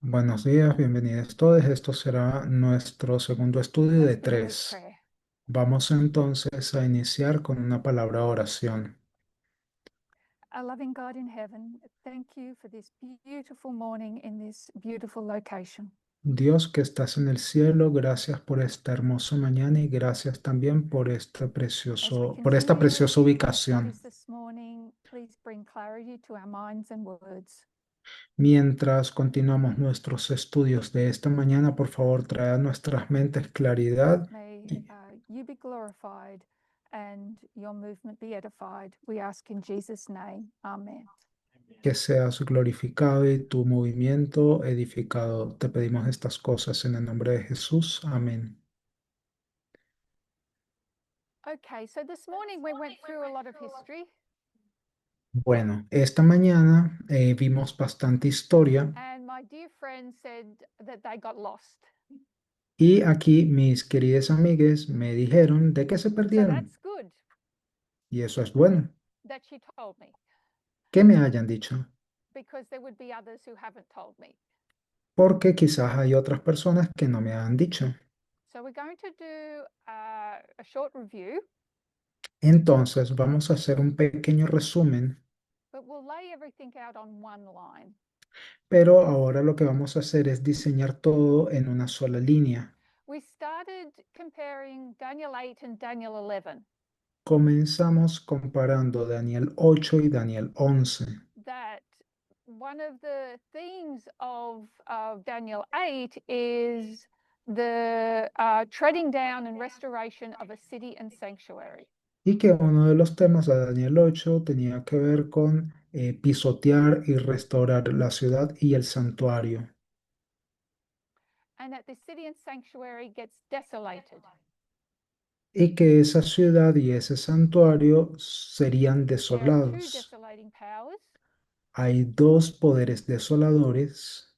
Buenos días, bienvenidos todos. Esto será nuestro segundo estudio de Let's begin with tres. prayer. Vamos entonces a iniciar con una palabra oración. Our loving God in heaven, thank you for this beautiful morning in this beautiful location. Dios que estás en el cielo, gracias por esta hermosa mañana y gracias también por As we por esta continue preciosa in our ubicación. studies this morning, please bring clarity to our minds and words. Mientras continuamos nuestros estudios de esta mañana, por favor, trae a nuestras mentes claridad May y you be glorified and your movement be edified. We ask in Jesus' name. Amen. que seas glorificado y tu movimiento edificado. Te pedimos estas cosas en el nombre de Jesús. Amén. Okay, so this morning we went through a lot of history, Bueno, esta mañana vimos bastante historia and my dear friend said that they got lost. y aquí mis queridas amigas me dijeron de qué se So perdieron that's good y eso es bueno, that she told me, que me hayan dicho, because there would be others who haven't told me. porque quizás hay otras personas que no me han dicho. So we're going to do a short review, Entonces vamos a hacer un pequeño resumen, but we'll lay everything out on one line. pero ahora lo que vamos a hacer es diseñar todo en una sola línea. We started comparing Daniel 8 and Daniel 11. Comenzamos comparando Daniel 8 y Daniel 11. That one of the themes of Daniel 8 is the treading down and restoration of a city and sanctuary. Y que uno de los temas de Daniel 8 tenía que ver con pisotear y restaurar la ciudad y el santuario. And that the city and sanctuary gets desolated. Y que esa ciudad y ese santuario serían There are two desolados. desolating powers, Hay dos poderes desoladores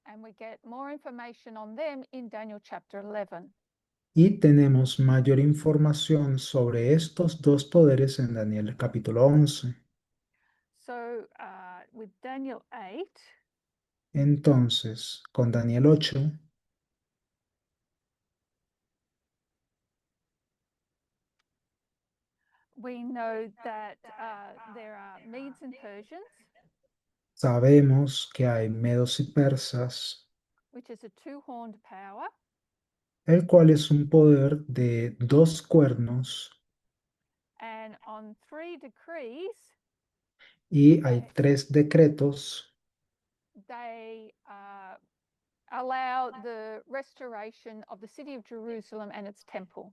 and we get more information on them in Daniel chapter 11. y tenemos mayor información sobre estos dos poderes en Daniel capítulo 11. So with Daniel 8, Entonces, con Daniel 8 we know that there are Medes and Persians, sabemos que hay medos y persas, which is a two-horned power, el cual es un poder de dos cuernos and on three decrees, y hay tres decretos they allow the restoration of the city of Jerusalem and its temple.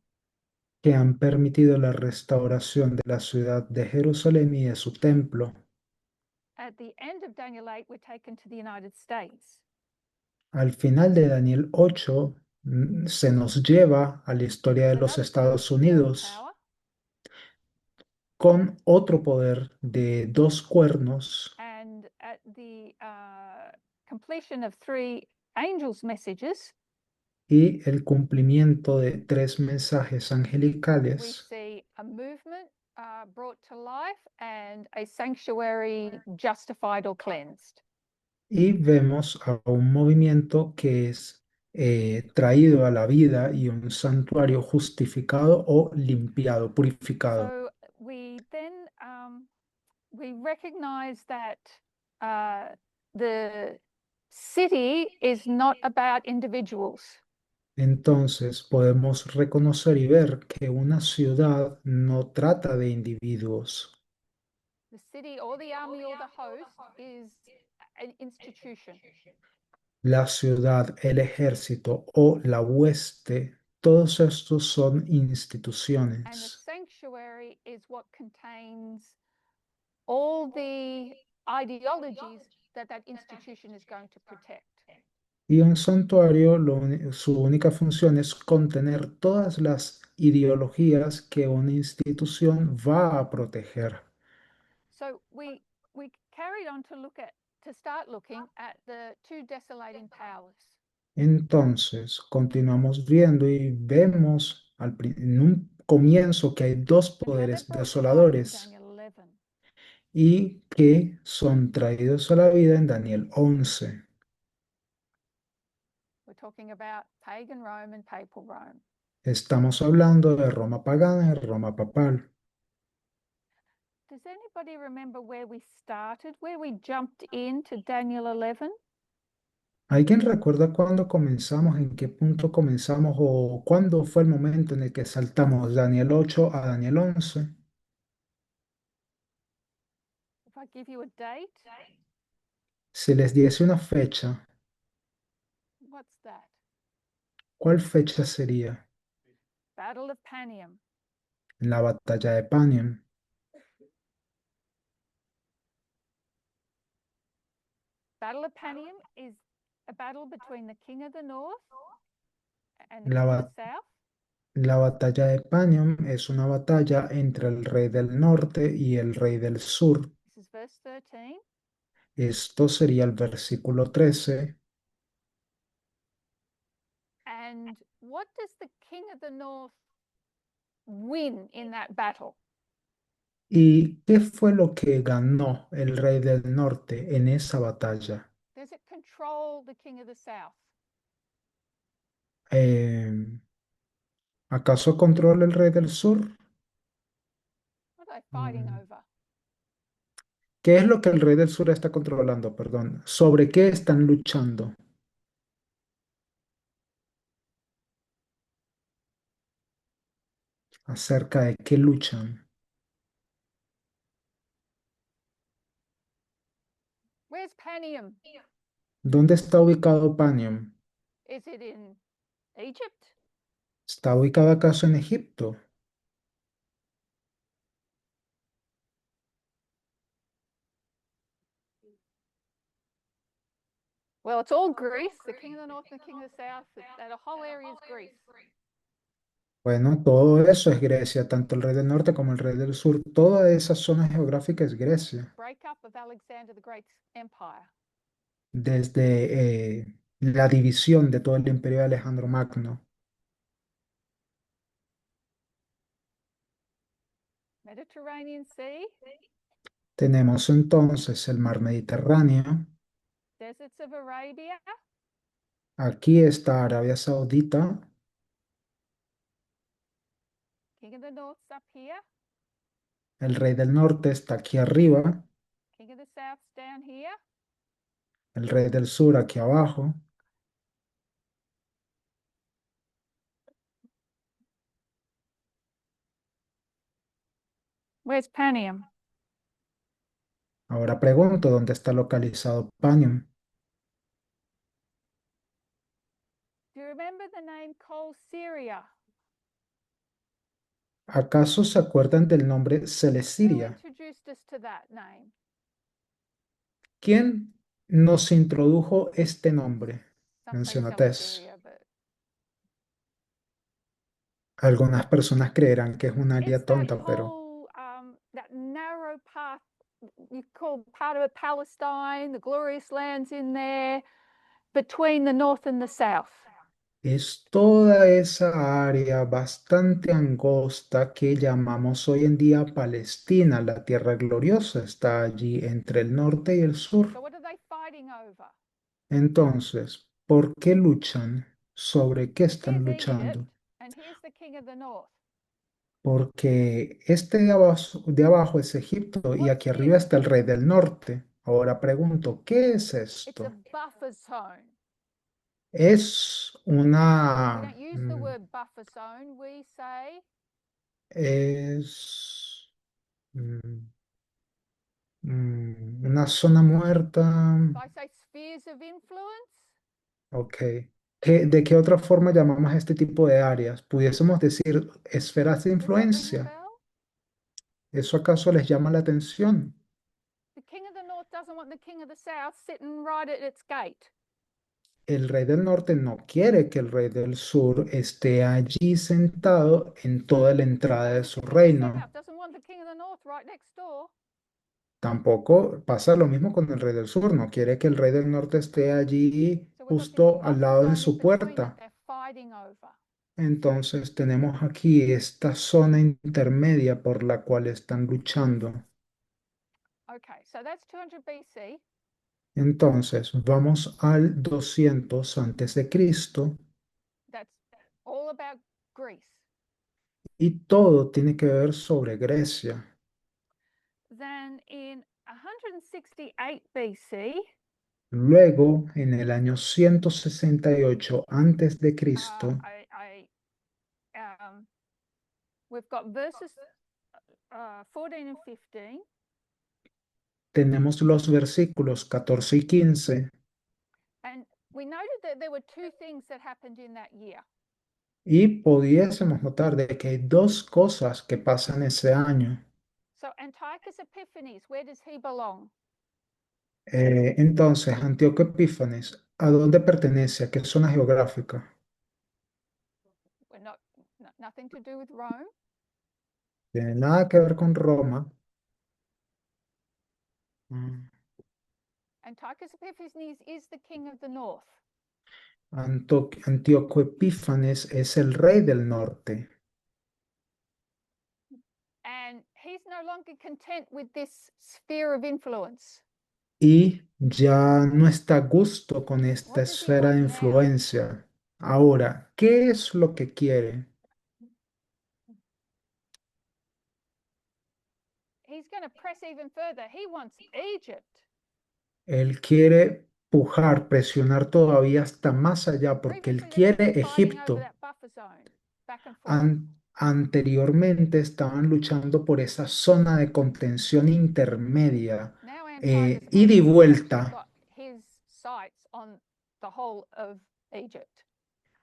que han permitido la restauración de la ciudad de Jerusalén y de su templo. At the end of Daniel 8, we're taken to the United States. Al final de Daniel 8 se nos lleva a la historia de With los another Estados two-horned Unidos power, con otro poder de dos cuernos and at the completion of three angels' messages, y el cumplimiento de tres mensajes we angelicales. see a movement brought to life and a sanctuary justified or cleansed. Y vemos a un movimiento que es traído a la vida y un santuario justificado o limpiado, purificado. So we then we recognize that the city is not about individuals. Entonces podemos reconocer y ver que una ciudad no trata de individuos. The city or the army or the host is an institution. La ciudad, el ejército o la hueste, todos estos son And the instituciones. sanctuary is what contains all the ideologies that that institution is going to protect. Y un santuario, su única función es contener todas las ideologías que una institución va a proteger. So we carried on to start looking at the two desolating powers. Entonces, continuamos viendo y vemos en un comienzo que hay dos And how they're poderes brought to life in desoladores Daniel 11. y que son traídos a la vida en Daniel 11. talking about pagan Rome and papal Rome. Estamos hablando de Roma pagana y Roma papal. Does anybody remember where we started, where we jumped into Daniel 11? ¿Alguien recuerda cuándo comenzamos, en qué punto comenzamos o cuándo fue el momento en el que saltamos de Daniel 8 a Daniel 11? If I give you a date, Si les diese una fecha, what's that? ¿cuál fecha sería? Battle of Panium. La batalla de Panion. Battle of Panium is a battle between the king of the north and the La, king of the ba- south. la batalla de Panion es una batalla entre el rey del norte y el rey del sur. This is verse 13. Esto sería el versículo 13. And what does the king of the north win in that battle? ¿Y qué fue lo que ganó el rey del norte en esa batalla? Does it control the king of the south? Eh, ¿Acaso controla el rey del sur? What are they fighting Mm, over? ¿Qué es lo que el rey del sur está controlando? Perdón. ¿Sobre qué están luchando? ¿Acerca de qué luchan? Where's Panium? ¿Dónde está ubicado Panion? Is it in Egypt? ¿Está ubicado acaso en Egipto? Well, it's all Greece. The king of the north and the king of the south. That whole area is Greece. Bueno, todo eso es Grecia, tanto el rey del norte como el rey del sur. Toda esa zona geográfica es Grecia. Breakup of Alexander the Great's empire. Desde la división de todo el imperio de Alejandro Magno. Mediterranean Sea, Tenemos entonces el mar Mediterráneo. deserts of Arabia, Aquí está Arabia Saudita. king of the north's up here, El rey del norte está aquí arriba. king of the south's down here. El rey del sur aquí abajo. Where's Panium? Ahora pregunto, ¿dónde está localizado Panium? Do you remember the name Col Syria? ¿Acaso se acuerdan del nombre Who Celesiria? introduced us to that name? ¿Quién nos introdujo este nombre? Some say Menciona Tess. Celesyria, but Algunas personas creerán que es un it's área that tonta, pero whole that narrow path you call part of Palestine, the glorious lands in there between the north and the south. es toda esa área bastante angosta que llamamos hoy en día Palestina. La tierra gloriosa está allí entre el norte y el sur. So what are they fighting over? Entonces, ¿por qué luchan? ¿Sobre qué están Here's Egypt, luchando? and here's the king of the north. Porque este de abajo es Egipto y What's aquí arriba this? está el rey del norte. Ahora pregunto, ¿qué es It's a esto? buffer zone. Es We una, don't use the word buffer zone. We say es mm, una zona muerta. if I say spheres of influence, Ok. ¿De qué otra forma llamamos a este tipo de áreas? Pudiésemos decir esferas de does that ring a influencia. bell? ¿Eso acaso les llama la atención? The king of the north doesn't want the king of the south sitting right at its gate. El rey del norte no quiere que el rey del sur esté allí sentado en toda la entrada de The su king of the reino. south doesn't want the king of the north right next door. Tampoco pasa lo mismo con el rey del sur. No quiere que el rey del norte esté allí So we've got this justo al buffer lado de zone in su between that puerta. they're fighting over. Entonces tenemos aquí esta zona intermedia por la cual están luchando. Okay, so that's 200 BC. Entonces, vamos al 200 antes de Cristo That's all about Greece. y todo tiene que ver sobre Grecia. Then in 168 BC, Luego, en el año 168 antes de uh, Cristo, I, we've got verses 14 and 15, tenemos los versículos 14 y 15 and we noted that there were two things that happened in that year. y pudiésemos notar de que hay dos cosas que pasan ese año. So Antiochus Epiphanes, where does he belong? Entonces, Antíoco Epífanes, ¿a dónde pertenece? ¿A qué zona geográfica? We're not, nothing to do with Rome. Tiene nada que ver con Roma. Mm. Antiochus Epiphanes is the king of the north. Antíoco Epífanes es el rey del norte And he's no longer content with this sphere of influence. y ya no está a gusto con esta What does he esfera want de now? influencia. Ahora, ¿qué es lo que quiere? He's going to press even further. He wants Egypt. Él quiere pujar, presionar todavía hasta más allá porque él Previously, they've just been quiere fighting over Egipto. that buffer zone, back and forth. Anteriormente estaban luchando por esa zona de contención intermedia, Now Antiochus ida y Epiphanes has actually vuelta. got his sights on the whole of Egypt.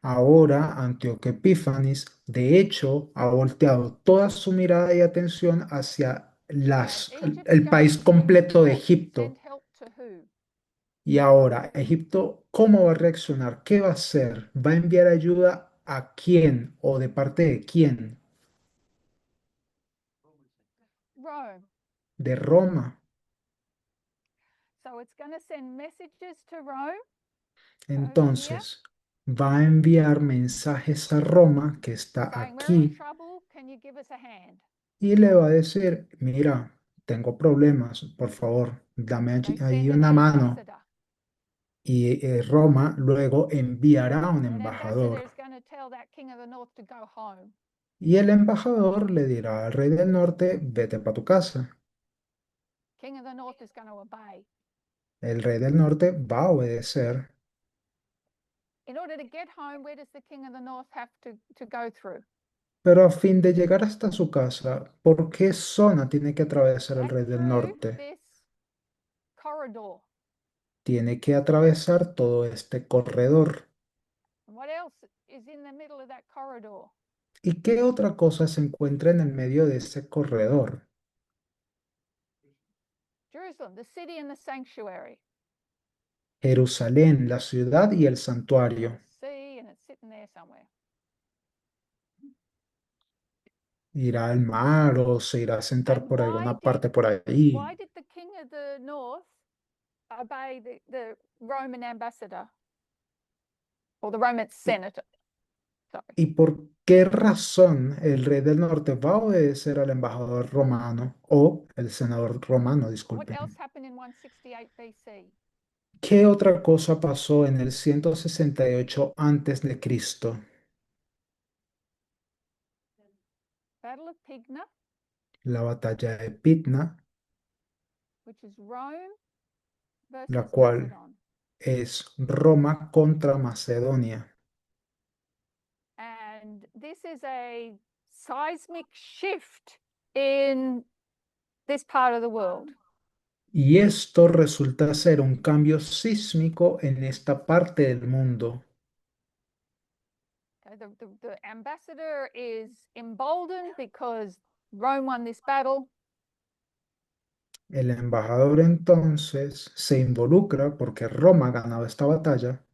Ahora Antíoco Epífanes, de hecho, ha volteado toda su mirada y atención hacia And Egypt's el going país to send completo de help. Egipto. Send help to who? Y ahora, Egipto, ¿cómo va a reaccionar? ¿Qué va a hacer? ¿Va a enviar ayuda a quién o de parte de quién? Rome. De Roma. So it's going to send messages to Rome over here Entonces, va a enviar mensajes a Roma, que está saying, we're in aquí, trouble. Can you give us a hand? y le va a decir, mira, tengo problemas, por favor, dame They ahí send an una mano. ambassador. Y Roma luego enviará un That ambassador embajador. is going to tell that king of the north to go home. Y el embajador le dirá al rey del norte, vete para tu casa. King of the north is going to obey. El rey del norte va a obedecer, In order to get home, where does the king of the north have to go through? pero a fin de llegar hasta su casa, ¿por qué zona tiene que atravesar el Back rey del through norte? this corridor. Tiene que atravesar todo este corredor. And what else is in the middle of that corridor? ¿Y qué otra cosa se encuentra en el medio de ese corredor? Jerusalem, the city and the sanctuary. Jerusalén, la ciudad y el santuario. See, and it's sitting there somewhere. Irá al mar o se irá a sentar And por alguna parte por ahí. why did the king of the north obey the Roman ambassador or the Roman senator? Sorry. ¿Y por qué razón el rey del norte va a obedecer al embajador romano o el senador romano, What disculpen? else happened in 168 BC? ¿Qué otra cosa pasó en el 168 antes de Cristo? Battle of Pydna, La batalla de Pitna, which is Rome la versus cual Macedon. es Roma contra Macedonia. And this is a seismic shift in this part of the world. Y esto resulta ser un cambio sísmico en esta parte del mundo. Okay, the ambassador is emboldened because Rome won this battle. El embajador entonces se involucra porque Roma ha ganado esta batalla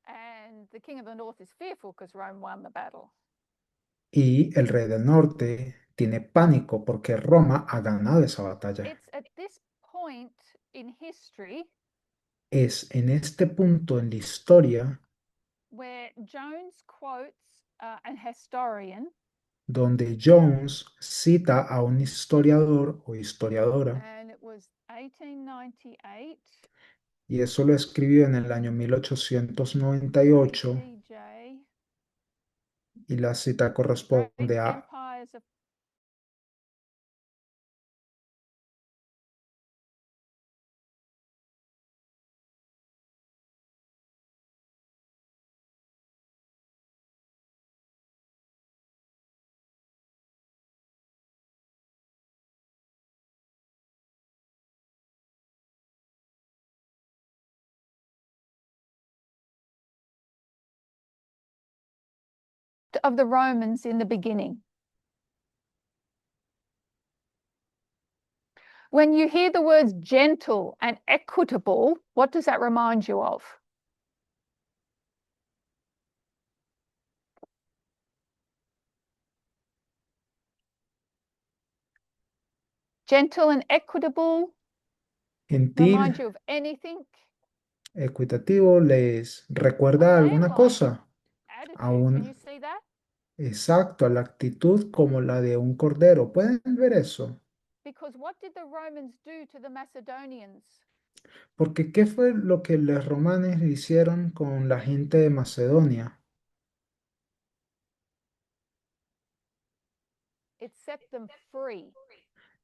And the king of the north is fearful because Rome won the battle. y el rey del norte tiene pánico porque Roma ha ganado esa batalla. It's at this point in history Es en este punto en la historia where Jones quotes an historian, donde Jones cita a un historiador o historiadora and it was 1898. y eso lo escribió en el año 1898 ACJ, y la cita great corresponde a empires of the Romans in the beginning. When you hear the words gentle and equitable, what does that remind you of? Gentle and equitable gentil, remind you of anything? equitativo. ¿Les recuerda Okay, alguna like cosa? attitude. Can you Aún see that? exacto, a la actitud como la de un cordero. ¿Pueden ver eso? Because what did the Romans do to the Macedonians? Porque ¿qué fue lo que los romanos hicieron con la gente de Macedonia? It set them free.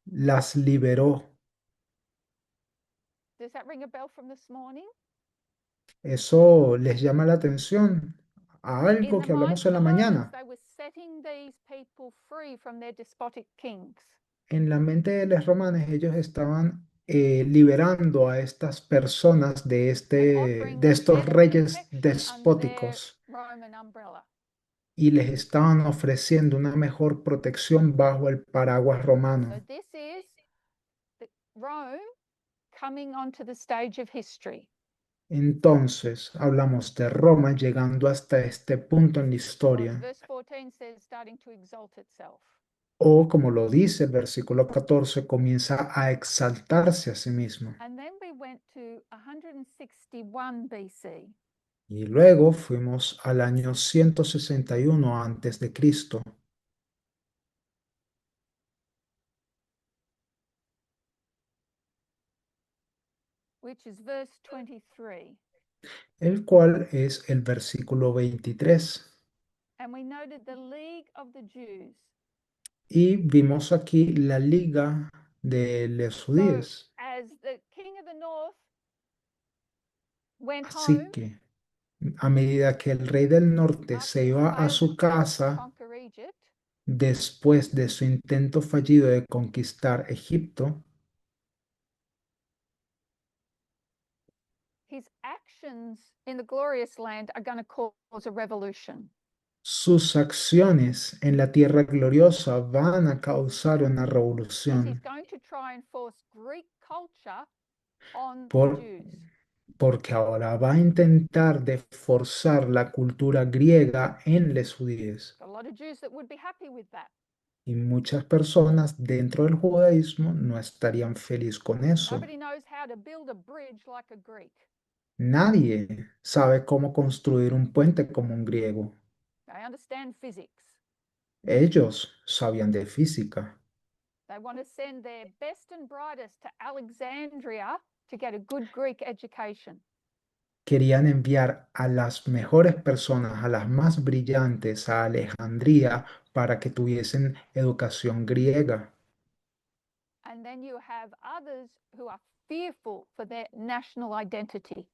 Las liberó. Does that ring a bell from this morning? Eso les llama la atención a In algo the que minds hablamos of en the la Romans, mañana. they were setting these people free from their despotic kings En la mente de los romanos, ellos estaban liberando a estas personas and de offering estos better reyes protection under their despóticos Roman umbrella. y les estaban ofreciendo una mejor protección bajo el paraguas So romano. this is Rome coming onto the stage of history. Entonces, hablamos de Roma llegando hasta este punto en la Or as historia, verse 14 says, starting to exalt itself. o como lo dice el versículo 14, comienza a exaltarse a sí mismo. And then we went to 161 BC. Y luego fuimos al año 161 antes de Cristo, Which is verse 23. el cual es el versículo 23. And we noted the League of the Jews. Y vimos aquí la liga de los So judíos. as the king of the north went Así home que a medida que el rey del norte after se his iba a failed su attempt to casa conquer Egypt, después de su intento fallido de conquistar Egipto, his actions in the glorious land are going to cause a revolution. sus acciones en la tierra gloriosa van a causar una Because he's revolución, going to try and force Greek culture on the por- Jews. porque ahora va a intentar de forzar la cultura griega en los judíos. A lot of Jews that would be happy with that. Y muchas personas dentro del judaísmo no estarían felices con eso. Nobody knows how to build a bridge like a Greek. Nadie sabe cómo construir un puente como un griego. They understand physics. Ellos sabían de física. They want to send their best and brightest to Alexandria to get a good Greek education. Querían enviar a las mejores personas, a las más brillantes, a Alejandría para que tuviesen educación griega. And then you have others who are fearful for their national identity.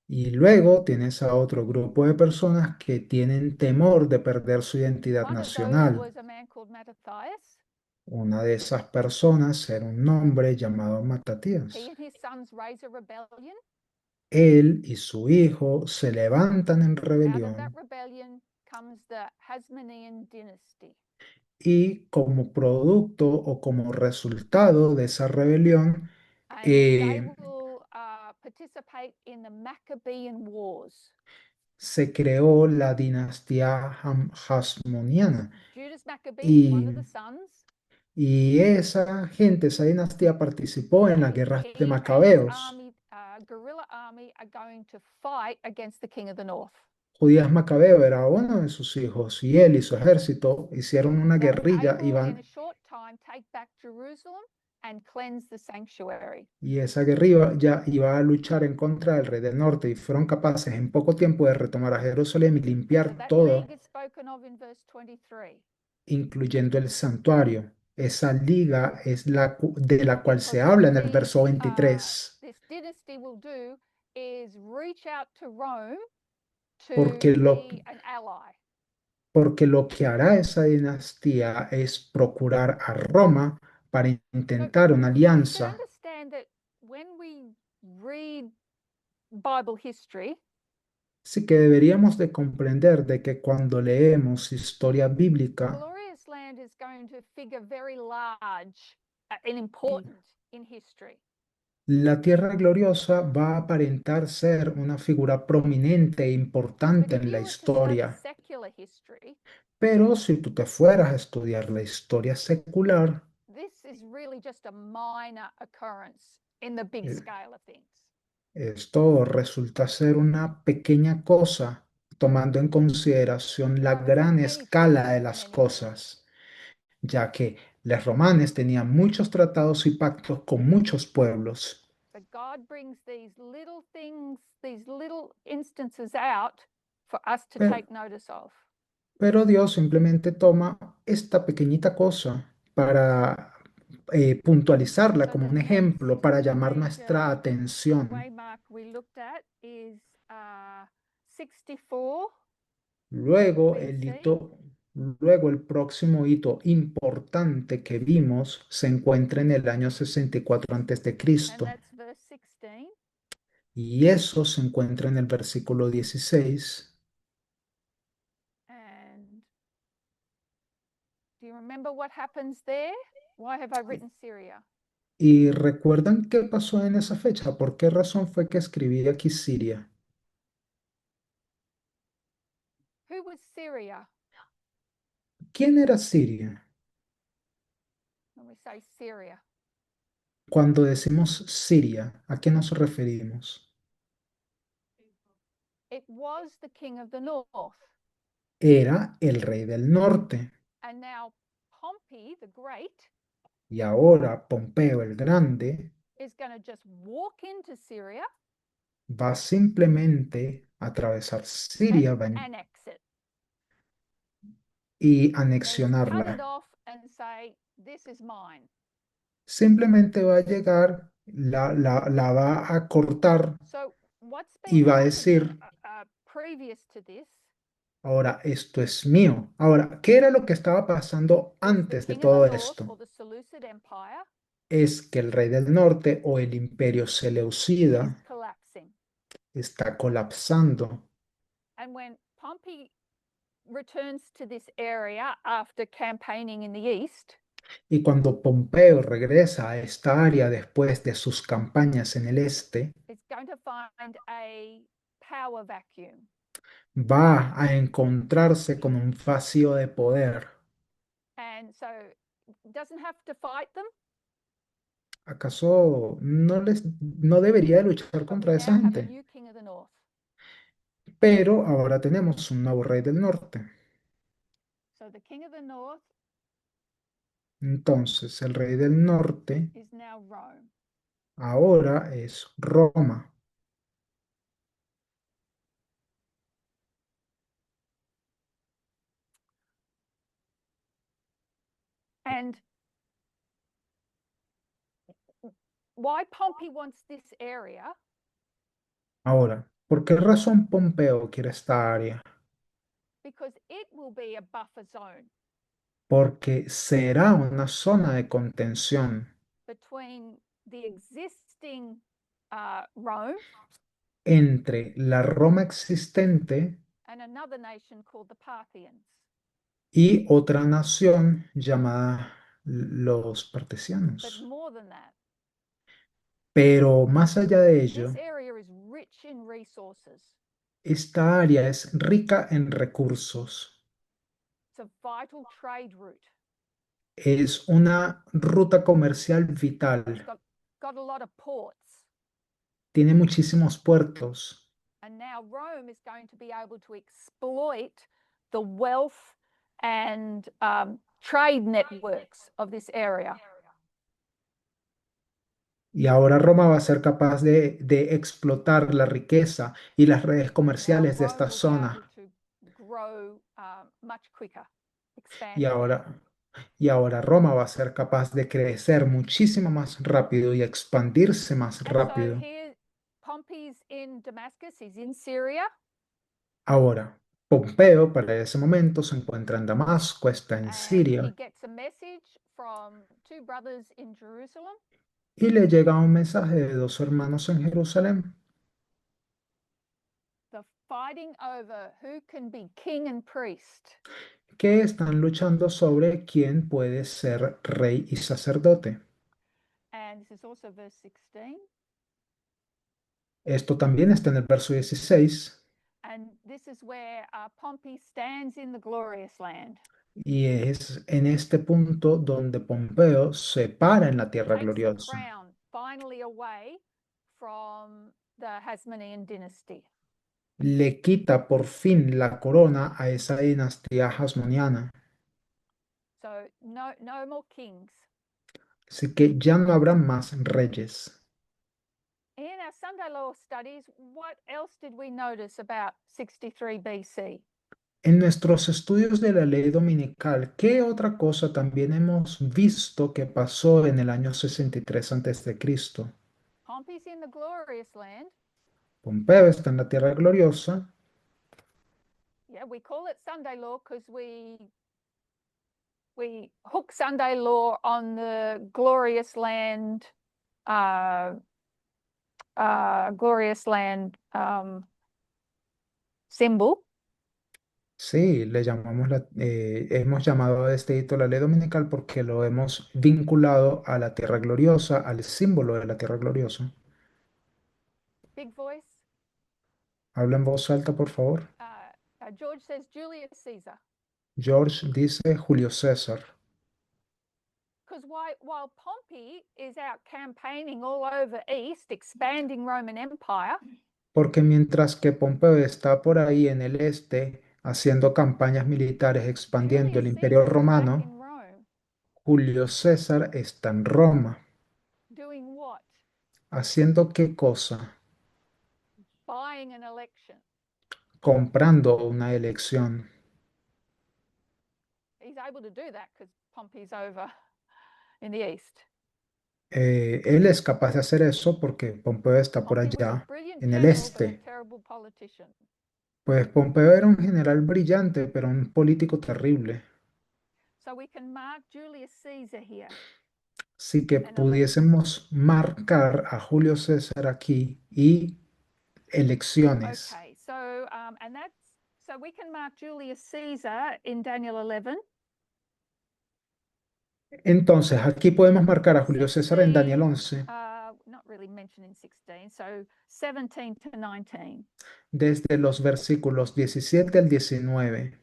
Y luego tienes a otro grupo de personas que tienen temor de perder su identidad One of those nacional. was a man called Mattathias. Una de esas personas era un hombre llamado He Matatías. and his sons raise a rebellion. Él y su hijo se levantan en Out of that rebelión rebellion comes the Hasmonean dynasty. y como producto o como resultado de esa rebelión, And they eh, will participate in the Maccabean Wars. se creó la dinastía Hasmoniana Judas Maccabee, one y, of the sons, y esa gente, esa dinastía participó en las guerras de he and his Macabeos. army, guerrilla army, are going to fight against the king of the north. Judías Macabeo era uno de sus hijos y él y su ejército hicieron una They were guerrilla y able in a van short time take back Jerusalem and cleanse the sanctuary. Y esa guerra ya iba a luchar en contra del rey del norte y fueron capaces en poco tiempo de retomar a Jerusalén y So limpiar that todo, league is spoken of in verse 23. incluyendo el santuario. Esa liga es de la cual se Because habla what en el verso 23, this dynasty will do is reach out to Rome to porque be an ally. porque lo que hará esa dinastía es procurar a Roma para So intentar una we should alianza. understand that when we read Bible history, Así que deberíamos de comprender de que cuando leemos historia the bíblica, glorious land is going to figure very large and important in history. la tierra gloriosa va a aparentar ser una figura prominente e But importante if en la you were to study historia. secular history, Pero si tú te fueras a estudiar la historia secular, this is really just a minor occurrence in the big eh, scale of things. esto resulta ser una pequeña cosa, tomando en consideración la Romans had gran many escala de treaties and las many wars. cosas, ya que los romanos tenían muchos tratados y pactos con muchos pueblos. But God brings these little things, these little instances out for us to Pero, take notice of. pero Dios simplemente toma esta pequeñita cosa para puntualizarla So como the un ejemplo, para next llamar nuestra major atención. waymark we looked at is 64 Luego BC, luego el próximo hito importante que vimos se encuentra en el año 64 antes de and Cristo, that's verse 16. y eso se encuentra en el versículo 16. And do you remember what happens there? Why have I written Syria? ¿Y recuerdan qué pasó en esa fecha? ¿Por qué razón fue que escribí aquí Siria? Who was Syria ¿Quién era Siria? when we say Syria? Cuando decimos Siria, ¿a qué nos referimos? It was the king of the north. Era el rey del norte, And now Pompey the Great y ahora Pompeo el Grande is going to just walk into Syria va simplemente a atravesar and Siria annex it y and cut it anexionarla. off and say, this is mine. Simplemente va a llegar, la va a cortar So what's y been va a happening decir, previous to this ahora esto es mío. Ahora, ¿qué era lo que estaba pasando is the antes de king of the todo north esto? or the Seleucid Empire Es que el rey del norte o el imperio is seleucida collapsing. está colapsando. And when Pompey returns to this area after campaigning in the east, Y cuando Pompeo regresa a esta área después de sus campañas en el este, it's going to find a power vacuum. va a encontrarse con un vacío de poder. And so doesn't have to fight them, ¿Acaso no debería de luchar but we contra esa now have a gente? new king of the north. Pero ahora tenemos un nuevo rey del norte. So the king of the north Entonces, el rey del norte is now Rome. ahora es Roma. And why Pompey wants this area Ahora, ¿por qué razón Pompeo quiere esta área? because it will be a buffer zone Porque será una zona de contención between the existing Rome entre la Roma existente and another nation called the Parthians. y otra nación llamada los But partesianos. more than that, Pero más allá de this ello, area is rich in resources. esta área es rica en recursos. It's a vital trade route. Es una ruta comercial It's vital. got a lot of ports. Tiene muchísimos puertos. And now Rome is going to be able to exploit the wealth and trade networks of this area. Y ahora Roma va a ser capaz de explotar la riqueza y las redes Now comerciales de Rome esta will be able zona. to grow much quicker, Y expand quicker. ahora, y ahora Roma va a ser capaz de crecer muchísimo más rápido y expandirse más And so rápido. here, Pompey's in Damascus, he's in Syria, Ahora, Pompeo para ese momento se encuentra en Damasco, está en and he Siria, gets a message from two brothers in Jerusalem. y le llega un mensaje de dos hermanos en Jerusalén The fighting over who can be king and priest. que están luchando sobre quién puede ser rey y sacerdote. And this is also verse 16. Esto también está en el verso 16 And this is where Pompey stands in the glorious land, y es en este punto donde Pompeo se para en la tierra takes the gloriosa. crown finally away from the Hasmonean dynasty. Le quita por fin la corona a esa dinastía hasmoniana. So no more kings. Así que ya no habrá más reyes. In our Sunday law studies, what else did we notice about 63 BC? En nuestros estudios de la ley dominical, ¿qué otra cosa también hemos visto que pasó en el año 63 a.C.? Pompey's in the glorious land. Pompeo está en la tierra gloriosa. Yeah, we call it Sunday law because we hook Sunday law on the glorious land symbol. Sí, hemos llamado a este hito la ley dominical porque lo hemos vinculado a la tierra gloriosa, al símbolo de la tierra gloriosa. Big voice. Habla en voz alta, por favor. George says Julius Caesar. George dice Julio César, Because while Pompey is out campaigning all over East, expanding Roman Empire, porque mientras que Pompeo está por ahí en el este haciendo campañas militares expandiendo Julius el imperio Caesar is back romano, in Rome. Julio César está en Roma. Doing what? ¿Haciendo qué cosa? Buying an election. Comprando una elección. He's able to do that because Pompey's over in the East. Él es capaz de hacer eso porque Pompeo está por Pompey was a allá, brilliant en el general, but a este. terrible politician. Pues Pompeo era un general brillante, pero un político terrible. So we can mark Julius Caesar here. Así que An election. pudiésemos marcar a Julio César aquí y elecciones. Okay, so so we can mark Julius Caesar in Daniel 11. Entonces, aquí podemos marcar a Julio César en Daniel 16, 11, not really mentioned in 16, so 17 to 19. desde los versículos 17 al 19.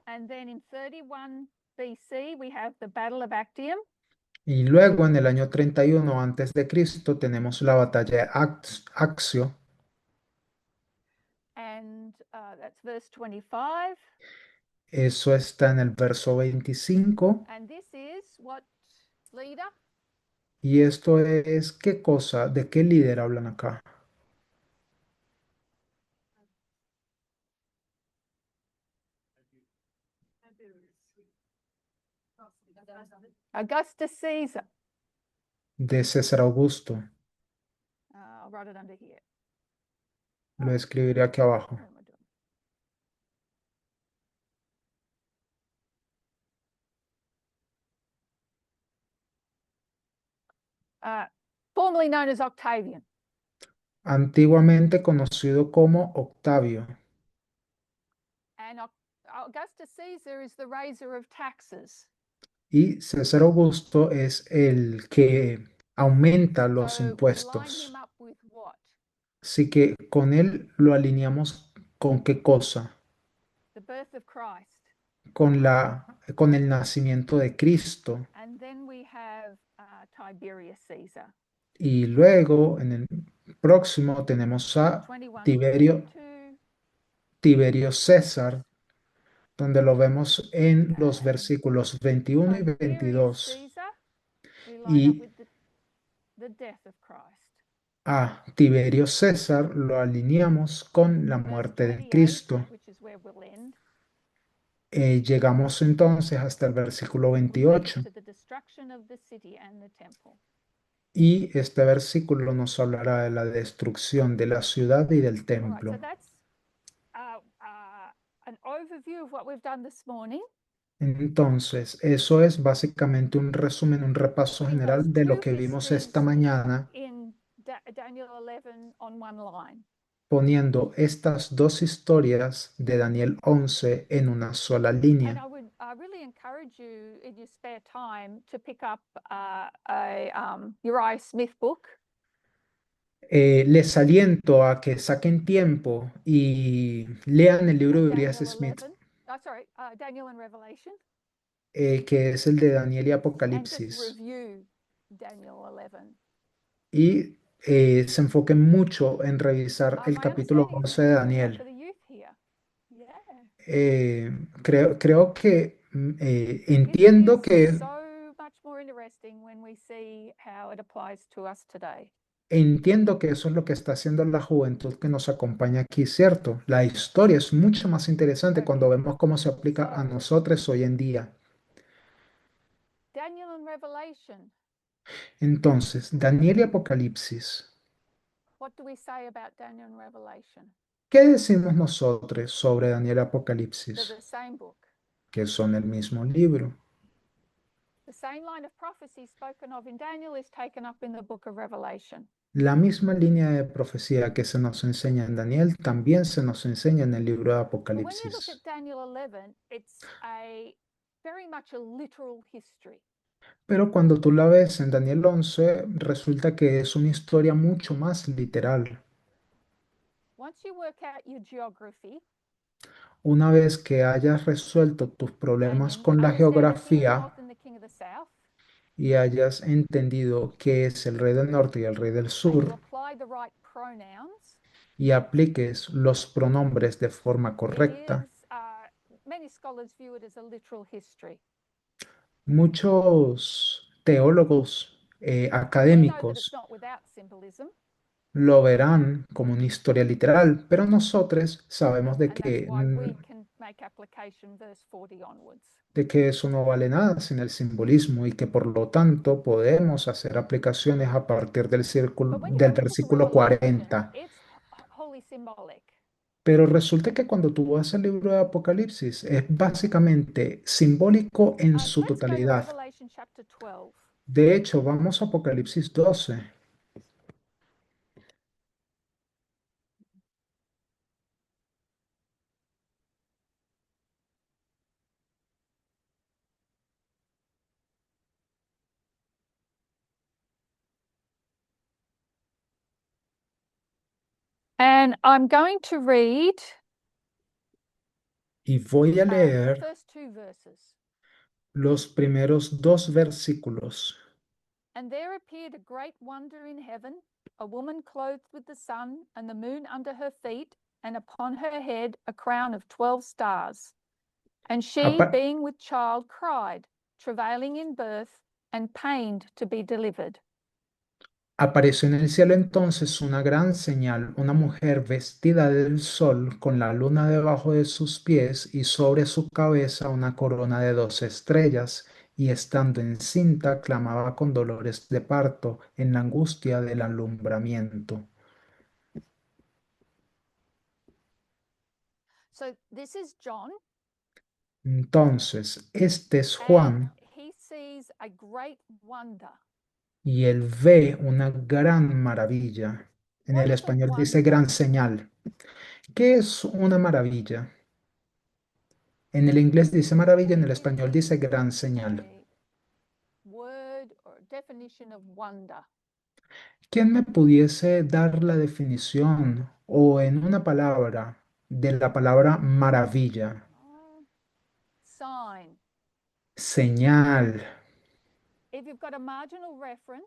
And then in 31 BC, we have the Battle of Actium. Y luego en el año 31 antes de Cristo tenemos la batalla de Accio. And that's verse 25. Eso está en el verso 25. And this is what leader? Y esto es, ¿qué cosa? ¿De qué líder hablan acá? Augustus Caesar. De César Augusto. I'll write it under here. Lo escribiré aquí abajo. What am I doing? Formerly known as Octavian. Antiguamente conocido como Octavio. And Augustus Caesar is the raiser of taxes. Y César Augusto es el que aumenta los So we line him impuestos. up with what? Así que con él lo alineamos con qué cosa? The birth of Christ. Con el nacimiento de Cristo. And then we have Tiberius Caesar. Y luego en el próximo tenemos a 21 to Tiberio, 22. Tiberio César, donde lo vemos en los And versículos 21 y Tiberius 22. Caesar, we line up y with the death of Christ. a Tiberio César lo alineamos con la Verse muerte de 28, Cristo. which is where we'll end, Llegamos entonces hasta el versículo will take us 28 to the destruction of the city and the temple. y este versículo nos hablará de la destrucción de la ciudad y del All right, so templo. that's an overview of what we've done this morning. Entonces, eso es básicamente un resumen, un repaso Putting those general de lo two que vimos esta histories mañana, in Daniel 11 on one line. poniendo estas dos historias de Daniel 11 en una sola And línea. I would really encourage you in your spare time to pick up Uriah Smith book. Les aliento a que saquen tiempo y lean el libro de Uriah Daniel Smith, 11. Daniel and Revelation. que es el de Daniel y And just Apocalipsis. review Daniel 11. Y se enfoquen mucho en revisar el My capítulo understanding is we're 11 de doing a lot for Daniel. the youth here. Yeah. Creo que This is entiendo que so much more interesting when we see how it applies to us today. entiendo que eso es lo que está haciendo la juventud que nos acompaña aquí, ¿cierto? La historia es mucho más interesante cuando Perfect. vemos cómo se aplica a So- nosotros hoy en día. Daniel and Revelation. Entonces, Daniel y Apocalipsis, What do we say about Daniel and Revelation? ¿qué decimos nosotros sobre Daniel y They're Apocalipsis? the same book. Que son el mismo libro. The same line of prophecy spoken of in Daniel is taken up in the book of Revelation. La misma línea de profecía que se nos enseña en Daniel también se nos enseña en el libro de But when you look at Apocalipsis. Daniel 11, it's very much a literal history. Pero cuando tú la ves en Daniel 11, resulta que es una historia mucho más literal. Once you work out your geography Una vez que hayas resuelto tus problemas and con la understand the king of the geografía north and the king of the south, y hayas entendido qué es el rey del norte y el rey del and you sur apply the right pronouns, y apliques los pronombres de forma it correcta, is, many scholars view it as a literal history. muchos teólogos We know that it's académicos not without symbolism, lo verán como una historia literal, pero nosotros sabemos and that's why we can make application verse 40 onwards. de que eso no vale nada sin el simbolismo y que por lo tanto podemos hacer aplicaciones a partir But when you del go to the book of versículo Revelation, 40. it's wholly symbolic. Pero resulta que cuando tú vas al libro de Apocalipsis es básicamente simbólico en su Let's go to totalidad. Revelation chapter 12. De hecho, vamos a Apocalipsis 12. And I'm going to read Y voy a the leer first two verses. los primeros dos versículos. And there appeared a great wonder in heaven, a woman clothed with the sun and the moon under her feet, and upon her head a crown of 12 stars. And she, Apa- being with child, cried, travailing in birth and pained to be delivered. Apareció en el cielo entonces una gran señal, una mujer vestida del sol, con la luna debajo de sus pies y sobre su cabeza una corona de 2 estrellas, y estando encinta clamaba con dolores de parto en la angustia del alumbramiento. So this is John, Entonces, este es and Juan, he sees a great wonder. y él ve una gran maravilla. En What el is a español dice wonder? gran señal. ¿Qué es una maravilla? En el inglés dice maravilla, en Anybody el give español me dice gran señal. a word or definition of wonder? ¿Quién me pudiese dar la definición o en una palabra de la palabra maravilla? Sign. Señal. If you've got a marginal reference,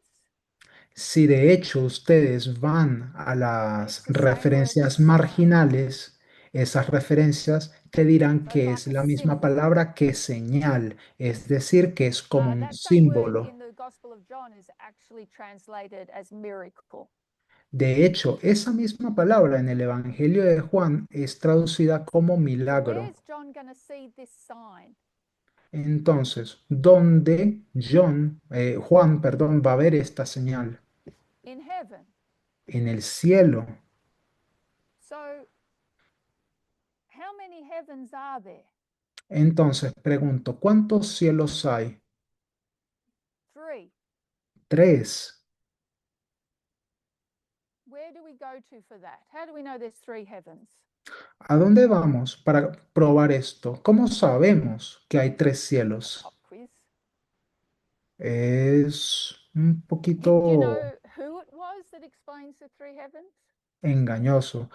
Si de hecho ustedes van a it's las the same word as referencias sign. marginales, esas referencias te dirán So que es like a la misma symbol. palabra que señal, es decir, que es como un That same word símbolo. in the Gospel of John is actually translated as miracle. De hecho, esa misma palabra en el Evangelio de Juan es traducida como So milagro. where's John going to see this sign? Entonces, ¿dónde Juan, perdón, va a ver esta señal? In heaven. En el cielo. So how many heavens are there? Entonces, pregunto, ¿cuántos cielos hay? 3. Tres. Where do we go to for that? How do we know there's 3 heavens? ¿A dónde vamos para probar esto? ¿Cómo sabemos que hay tres cielos? Pop quiz. Es un Do you poquito know who it was that explains the 3 heavens? engañoso.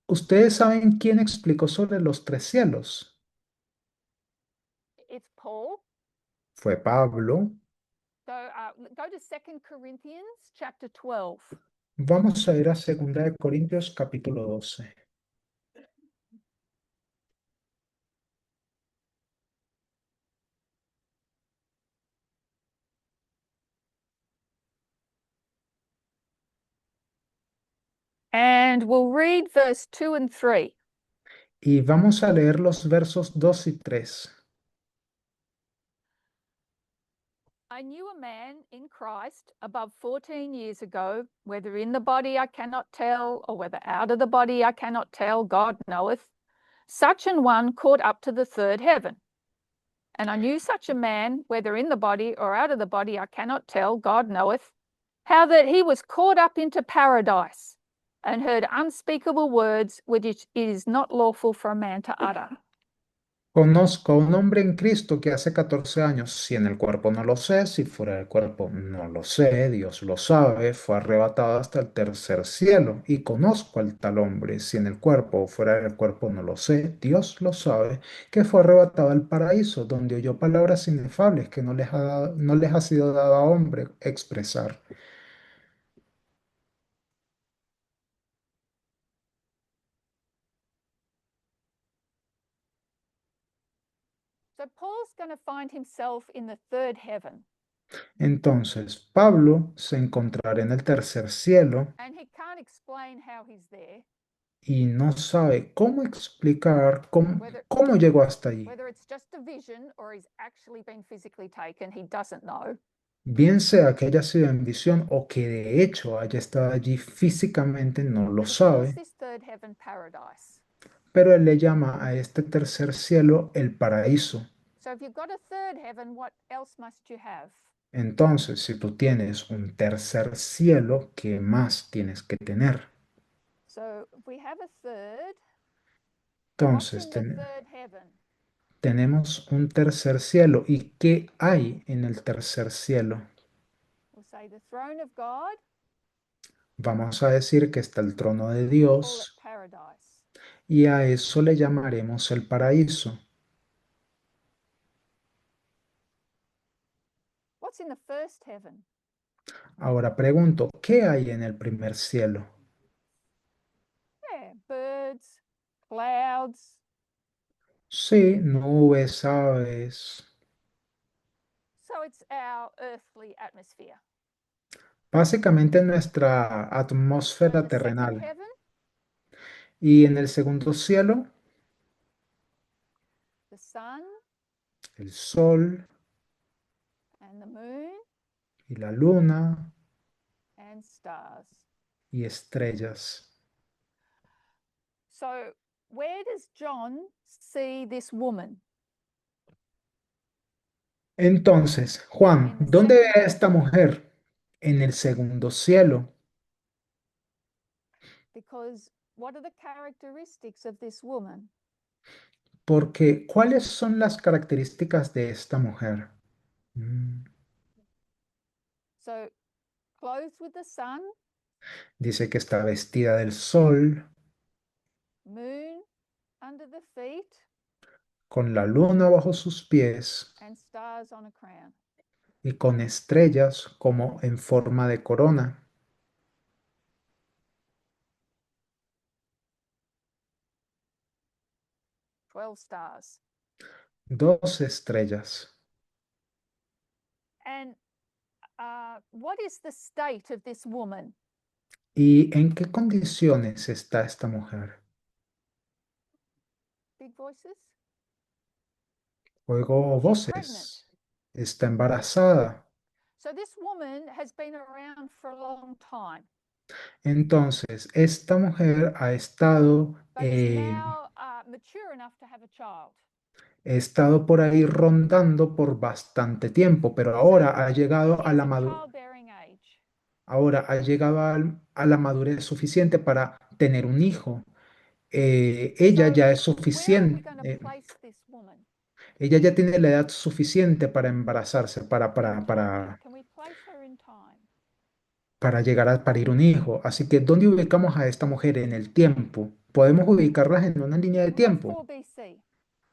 ¿Ustedes saben quién explicó sobre los tres cielos? It's Paul. Fue Pablo. So go to 2 Corinthians chapter 12. Vamos a ir a 2 Corintios capítulo 12. And we'll read verse 2 and 3. Y vamos a leer los versos 2 y 3. I knew a man in Christ above 14 years ago, whether in the body I cannot tell, or whether out of the body I cannot tell, God knoweth, such an one caught up to the third heaven. And I knew such a man, whether in the body or out of the body I cannot tell, God knoweth, how that he was caught up into paradise and heard unspeakable words which it is not lawful for a man to utter. Conozco a un hombre en Cristo que hace 14 años, si en el cuerpo no lo sé, si fuera del cuerpo no lo sé, Dios lo sabe, fue arrebatado hasta el tercer cielo. Y conozco al tal hombre, si en el cuerpo o fuera del cuerpo no lo sé, Dios lo sabe, que fue arrebatado al paraíso, donde oyó palabras inefables que no les ha sido dado a hombre expresar. So Paul's going to find himself in the third heaven. Entonces, Pablo se encontrará en el tercer cielo And he can't explain how he's there, y no sabe cómo explicar whether cómo llegó hasta allí. whether it's just a vision or he's actually been physically taken, he doesn't know. Bien sea que haya sido en visión o que de hecho haya estado allí físicamente, no lo But he calls sabe, this third heaven paradise. pero él le llama a este tercer cielo el paraíso. So if you've got a third heaven, what else must you have? Entonces, si tú tienes un tercer cielo, ¿qué más tienes que tener? So if we have a third, what's Entonces, in the third heaven? tenemos un tercer cielo. ¿Y qué hay en el tercer cielo? We'll say the throne of God, Vamos a decir que está el trono de call it Dios paradise. y a eso le llamaremos el paraíso. What's in the first heaven? Ahora pregunto, ¿qué hay en el primer cielo? Yeah, birds, clouds. Sí, nubes, aves, So it's our earthly atmosphere. básicamente nuestra And atmósfera the second terrenal. heaven, Y en el segundo cielo, the sun el sol and the moon y la luna and stars. y estrellas. So where does John see this woman? Entonces, Juan, In the ¿dónde ve second a esta heaven. mujer? En el segundo cielo. Because what are the characteristics of this woman? Porque, ¿cuáles son las características de esta mujer? Mm, So clothed with the sun, Dice que está vestida del sol, moon under the feet, con la luna bajo sus pies and stars on a crown. y con estrellas como en forma de corona. 12 stars. 12 estrellas. And what is the state of this woman? ¿Y en qué condiciones está esta mujer? Big voices. Oigo She's pregnant. voces. Está embarazada. So this woman has been around for a long time, Entonces, esta mujer but is now mature enough to have a child. estado por ahí rondando por bastante tiempo, pero So ahora ha llegado a she's la at madurez. childbearing age. Ahora ha llegado a la madurez suficiente para tener un hijo. Ella So ya es where are we suficiente, going to place this woman? ella ya tiene la edad suficiente para embarazarse, In time. Can we place her in time? para llegar a parir un hijo. Así que, ¿dónde ubicamos a esta mujer en el tiempo? ¿Podemos ubicarlas en una línea de We'll go tiempo? 4 BC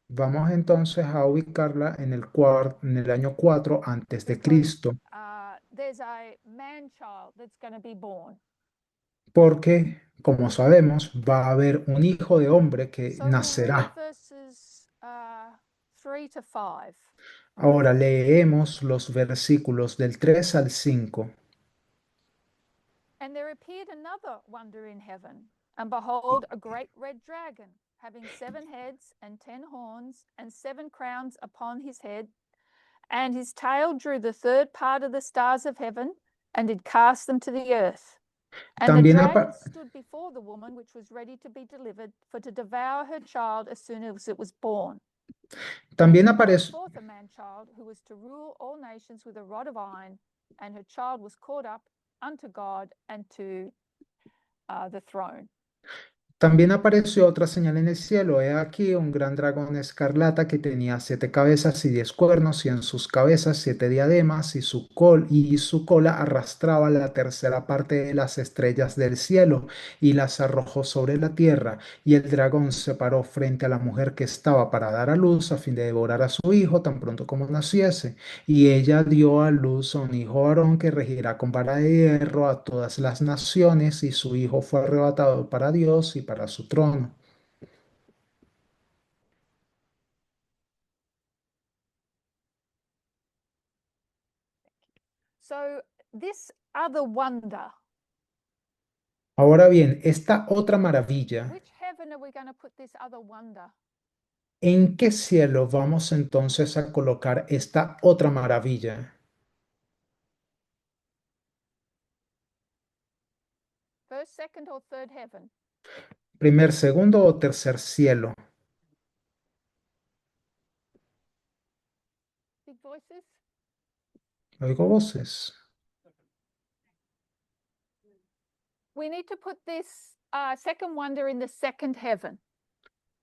Vamos entonces a ubicarla en el año 4 antes de because Cristo, there's a man child that's going to be born. porque, como sabemos, va a haber un hijo de hombre que So we'll read nacerá. verses 3 to 5. Ahora leemos los versículos del 3 al 5. And there appeared another wonder in heaven, and behold, a great red dragon, having 7 heads and 10 horns, and 7 crowns upon his head, and his tail drew the third part of the stars of heaven, and did cast them to the earth. And the También, dragon stood before the woman which was ready to be delivered, for to devour her child as soon as it was born. And también she brought aparece, forth a man child who was to rule all nations with a rod of iron, and her child was caught up unto God and to the throne. También apareció otra señal en el cielo. He aquí un gran dragón escarlata que tenía 7 cabezas y 10 cuernos, y en sus cabezas 7 diademas, y su cola arrastraba la tercera parte de las estrellas del cielo y las arrojó sobre la tierra. Y el dragón se paró frente a la mujer que estaba para dar a luz a fin de devorar a su hijo tan pronto como naciese. Y ella dio a luz a un hijo varón que regirá con vara de hierro a todas las naciones, y su hijo fue arrebatado para Dios y para su trono. So this other wonder, Ahora bien, esta otra maravilla, which heaven are we going to put this other wonder? ¿en qué cielo vamos entonces a colocar esta otra maravilla? First, second, or third heaven? ¿Primer, segundo o tercer cielo? Big voices? Oigo voces. We need to put this second wonder in the second heaven.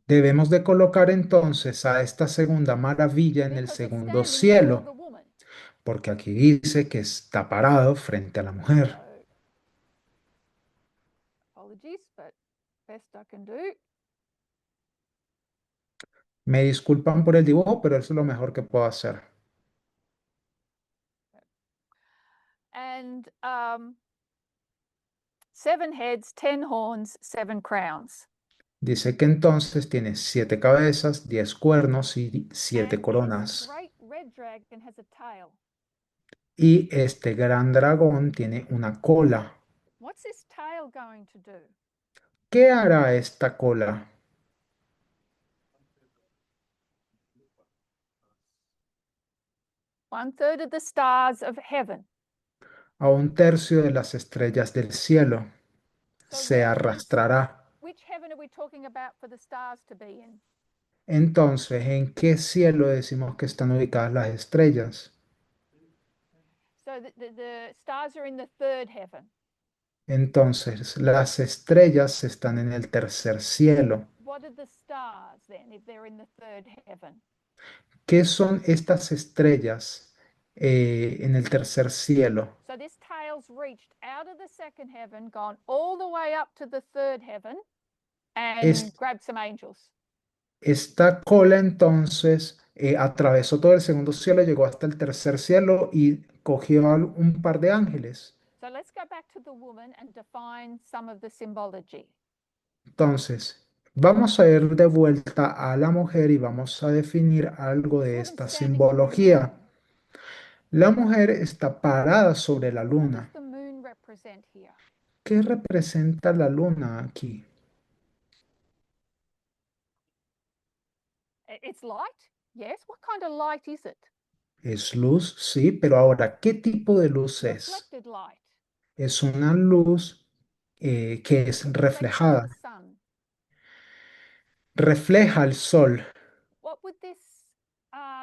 Debemos de colocar entonces a esta segunda maravilla en el Because it's segundo standing before the cielo, woman. porque aquí dice que está parado frente a la mujer. So, apologies, but best I can do. Me disculpan por el dibujo, pero eso es lo mejor que puedo hacer. And 7 heads, 10 horns, 7 crowns. Dice que entonces tiene 7 cabezas, 10 cuernos y 7 And this coronas. great red dragon has a tail. Y este gran dragón tiene una cola. What's this tail going to do? ¿Qué hará esta cola? 1/3 of the stars of heaven. A un tercio de las estrellas del cielo So se where is, arrastrará. which heaven are we talking about for the stars to be in? Entonces, ¿en qué cielo decimos que están ubicadas las estrellas? So the stars are in the third heaven. Entonces, las estrellas están en el tercer cielo. What are the stars then if they're in the third heaven? ¿Qué son estas estrellas en el tercer cielo? So this tail's reached out of the second heaven, gone all the way up to the third heaven, and Es- grabbed some angels. Esta cola entonces atravesó todo el segundo cielo, llegó hasta el tercer cielo y cogió un par de ángeles. So let's go back to the woman and define some of the symbology. Entonces, vamos a ir de vuelta a la mujer y vamos a definir algo This de woman's esta standing before the simbología. woman. La mujer está parada sobre la What does luna. the moon represent here? ¿Qué representa la luna aquí? It's light, yes. What kind of light is it? Es luz, sí, pero ahora, ¿qué tipo de luz es? Reflected light. Es una luz que es It reflects from the reflejada, sun. refleja el sol. What would this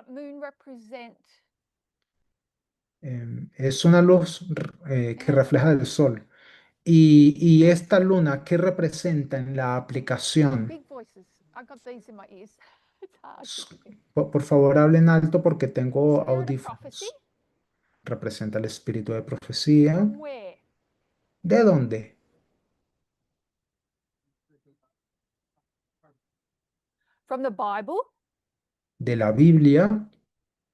moon represent Es una luz in que the refleja el sol. Y esta luna, ¿qué representa en la aplicación? big voices? I got these in my ears. It's hard to S- hear. Por favor, hablen alto porque The tengo spirit of prophecy. audífonos. Representa el espíritu de profecía. From where? ¿De dónde? From the Bible. De la Biblia.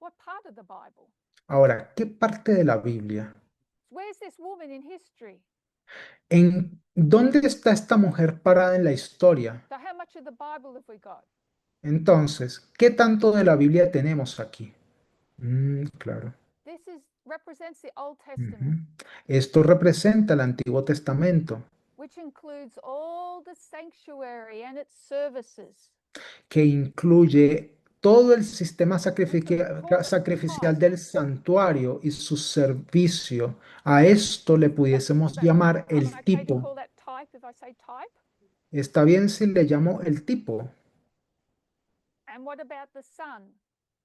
What part of the Bible? Ahora, ¿qué parte de la Biblia? Where's this woman in history? ¿En dónde está esta mujer parada en la historia? So how much of the Bible have we got? Entonces, ¿qué tanto de la Biblia tenemos aquí? Claro. This is represents the Old Ujú. Testament, Esto representa el Antiguo Testamento, which includes all the sanctuary and its services. que incluye todo el sistema We could call it the sacrificial type. del santuario y su servicio. A esto le pudiésemos But llamar am el I okay to tipo. call that type if I say type? ¿Está bien si le llamo el tipo? And what about the sun?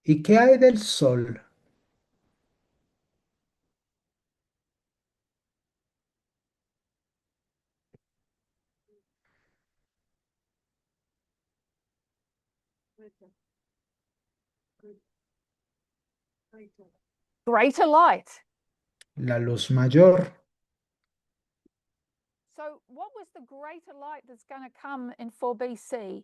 ¿Y qué hay del sol? Greater light. La luz mayor. So what was the greater light that's going to come in 4 BC?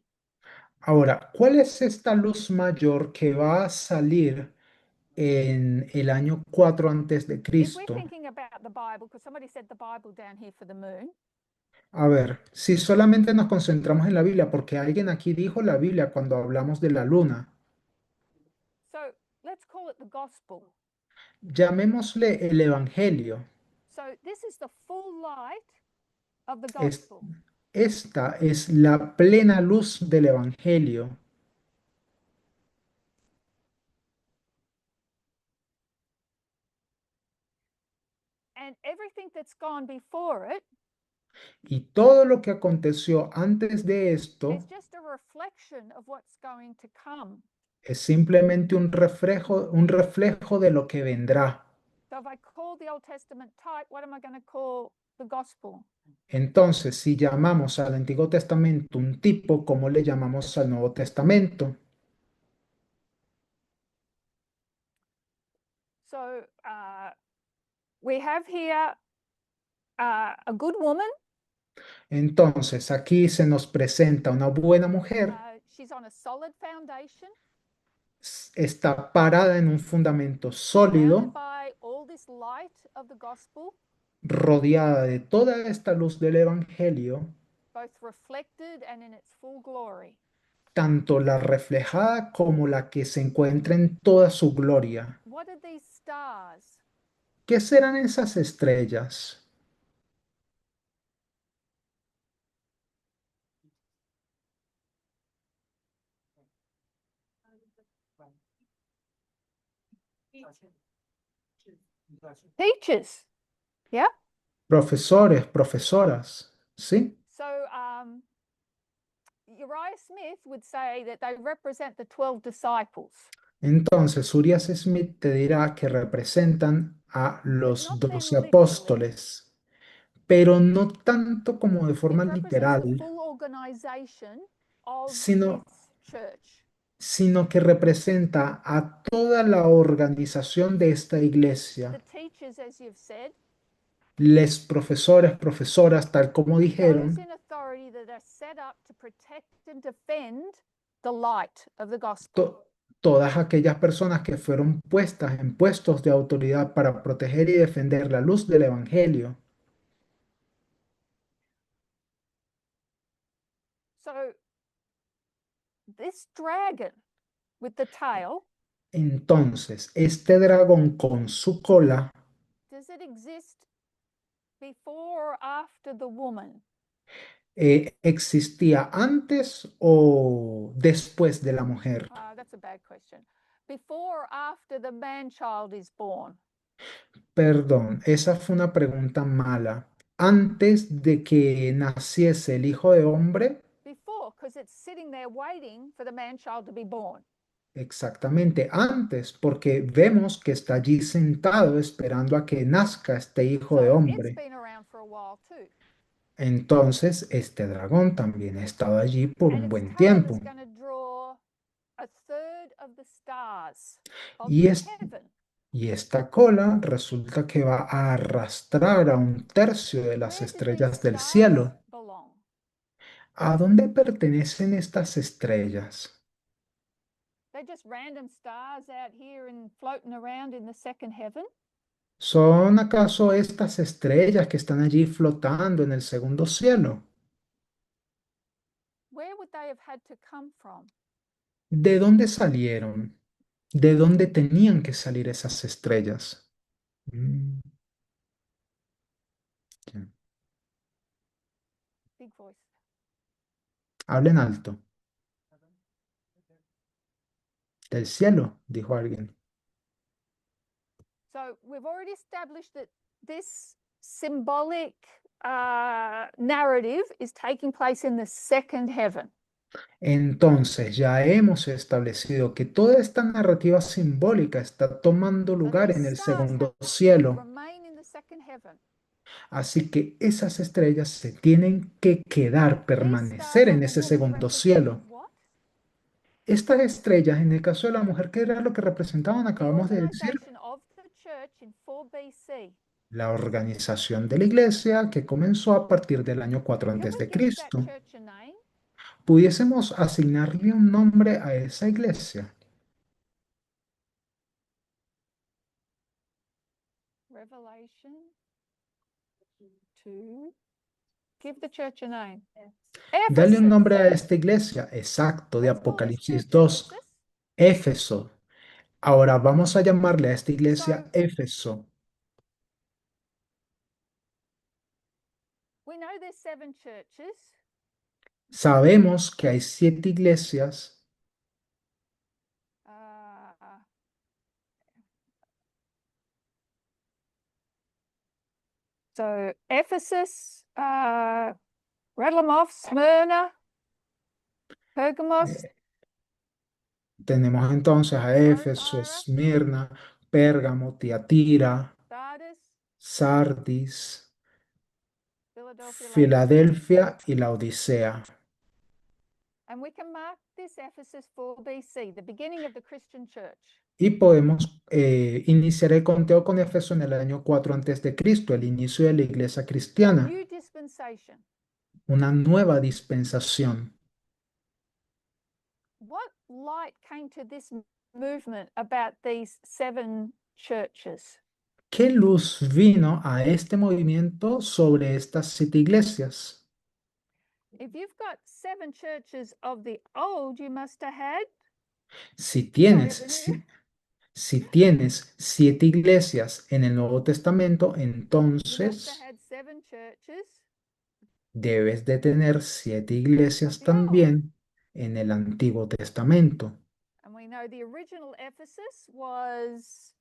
Ahora, ¿cuál es esta luz mayor que va a salir en el año 4 antes de If we're Cristo? thinking about the Bible, because somebody said the Bible down here for the moon. A ver, si solamente nos concentramos en la Biblia, porque alguien aquí dijo la Biblia cuando hablamos de la luna, So let's call it the gospel. llamémosle el Evangelio. So this is the full light of the Es- gospel. Esta es la plena luz del Evangelio. And everything that's gone before it Y todo lo que aconteció antes de is esto just a reflection of what's going to come. es simplemente un reflejo de lo que vendrá. So if I call the Old Testament type, what am I going to call the gospel? Entonces, si llamamos al Antiguo Testamento un tipo, ¿cómo le llamamos al Nuevo Testamento? So we have here a good woman. Entonces, aquí se nos presenta una buena mujer, She's on a solid foundation, está parada en un fundamento surrounded sólido, by all this light of the gospel, rodeada de toda esta luz del Evangelio, both reflected and in its full glory. tanto la reflejada como la que se encuentra en toda su gloria. What are these stars? ¿Qué serán esas estrellas? Teachers. Yeah. Profesores, profesoras, ¿sí? So Uriah Smith would say that they represent the 12 disciples, Entonces, Urias Smith te dirá que representan a but los not them 12 literally. apóstoles, pero no tanto como de It forma represents the literal, full organization of sino, this church. sino que representa a toda la organización de esta The iglesia, teachers, as you've said, les profesores, profesoras, tal como those dijeron, in authority that are set up to protect and defend the light of the gospel. todas aquellas personas que fueron puestas en puestos de autoridad para proteger y defender la luz del Evangelio. So this dragon with the tail Entonces, este dragón con su cola does it exist before or after the woman? ¿existía antes o después de la mujer? That's a bad question. Before or after the man child is born? Perdón, esa fue una pregunta mala. Antes de que naciese el hijo de hombre, Before, because it's sitting there waiting for the man child to be born. exactamente antes, porque vemos que está allí sentado esperando a que nazca este hijo de So it's hombre. been around for a while too. Entonces, este dragón también ha estado allí por And un its buen tail tiempo. is going to draw a third of the stars of Y, es, heaven. y esta cola resulta que va a arrastrar a un tercio de las Where do these estrellas del stars cielo. belong? ¿A dónde pertenecen estas estrellas? They're just random stars out here and floating around in the second heaven. ¿Son acaso estas estrellas que están allí flotando en el segundo cielo? Where would they have had to come from? ¿De dónde salieron? ¿De dónde tenían que salir esas estrellas? Mm, ya. Big voice. Hablen alto. Del cielo, dijo alguien. So we've already established that this symbolic narrative is taking place in the second heaven. Entonces ya hemos establecido que toda esta narrativa simbólica está tomando So lugar these en el stars have segundo to cielo. remain in the second heaven. Así que esas estrellas se tienen que quedar, These stars permanecer of en the ese woman segundo represented cielo. what? Estas estrellas, en el caso de la mujer, ¿qué era lo que representaban? The Acabamos de decir organization of the church in 4 BC. la organización de la iglesia que comenzó a partir del año 4 Can antes we de give that Cristo. church a name? ¿Pudiésemos asignarle un nombre a esa iglesia? Revelation 2. Give the church a name. Dale un Ephesus. nombre a esta iglesia, exacto, de Let's call this Apocalipsis church 2, Ephesus. Éfeso. Ahora vamos a llamarle a esta iglesia So Éfeso. we know there's 7 churches. Sabemos que hay 7 iglesias. Uh, so Ephesus, rattle them off: Smyrna, Pergamos, Eh, Tenemos entonces a Éfeso, Thyatira, Esmirna, Pérgamo, Tiatira, Sardis, Sardis, Philadelphia, Laodicea. Filadelfia y la Odisea. And we can mark this Ephesus 4 BC, the beginning of the Christian church. Y podemos iniciar el conteo con Éfeso en el año 4 antes de Cristo, el inicio de la iglesia A cristiana, new dispensation. una nueva dispensación. What light came to this movement about these 7 churches? ¿Qué luz vino a este movimiento sobre estas 7 iglesias? If you've got 7 churches of the old, you must have had, Si sorry, tienes, of the new, si, si tienes 7 iglesias en el Nuevo Testamento, you must have entonces had 7 churches debes de tener siete of iglesias the old. también en el Antiguo Testamento. And we know the original Ephesus was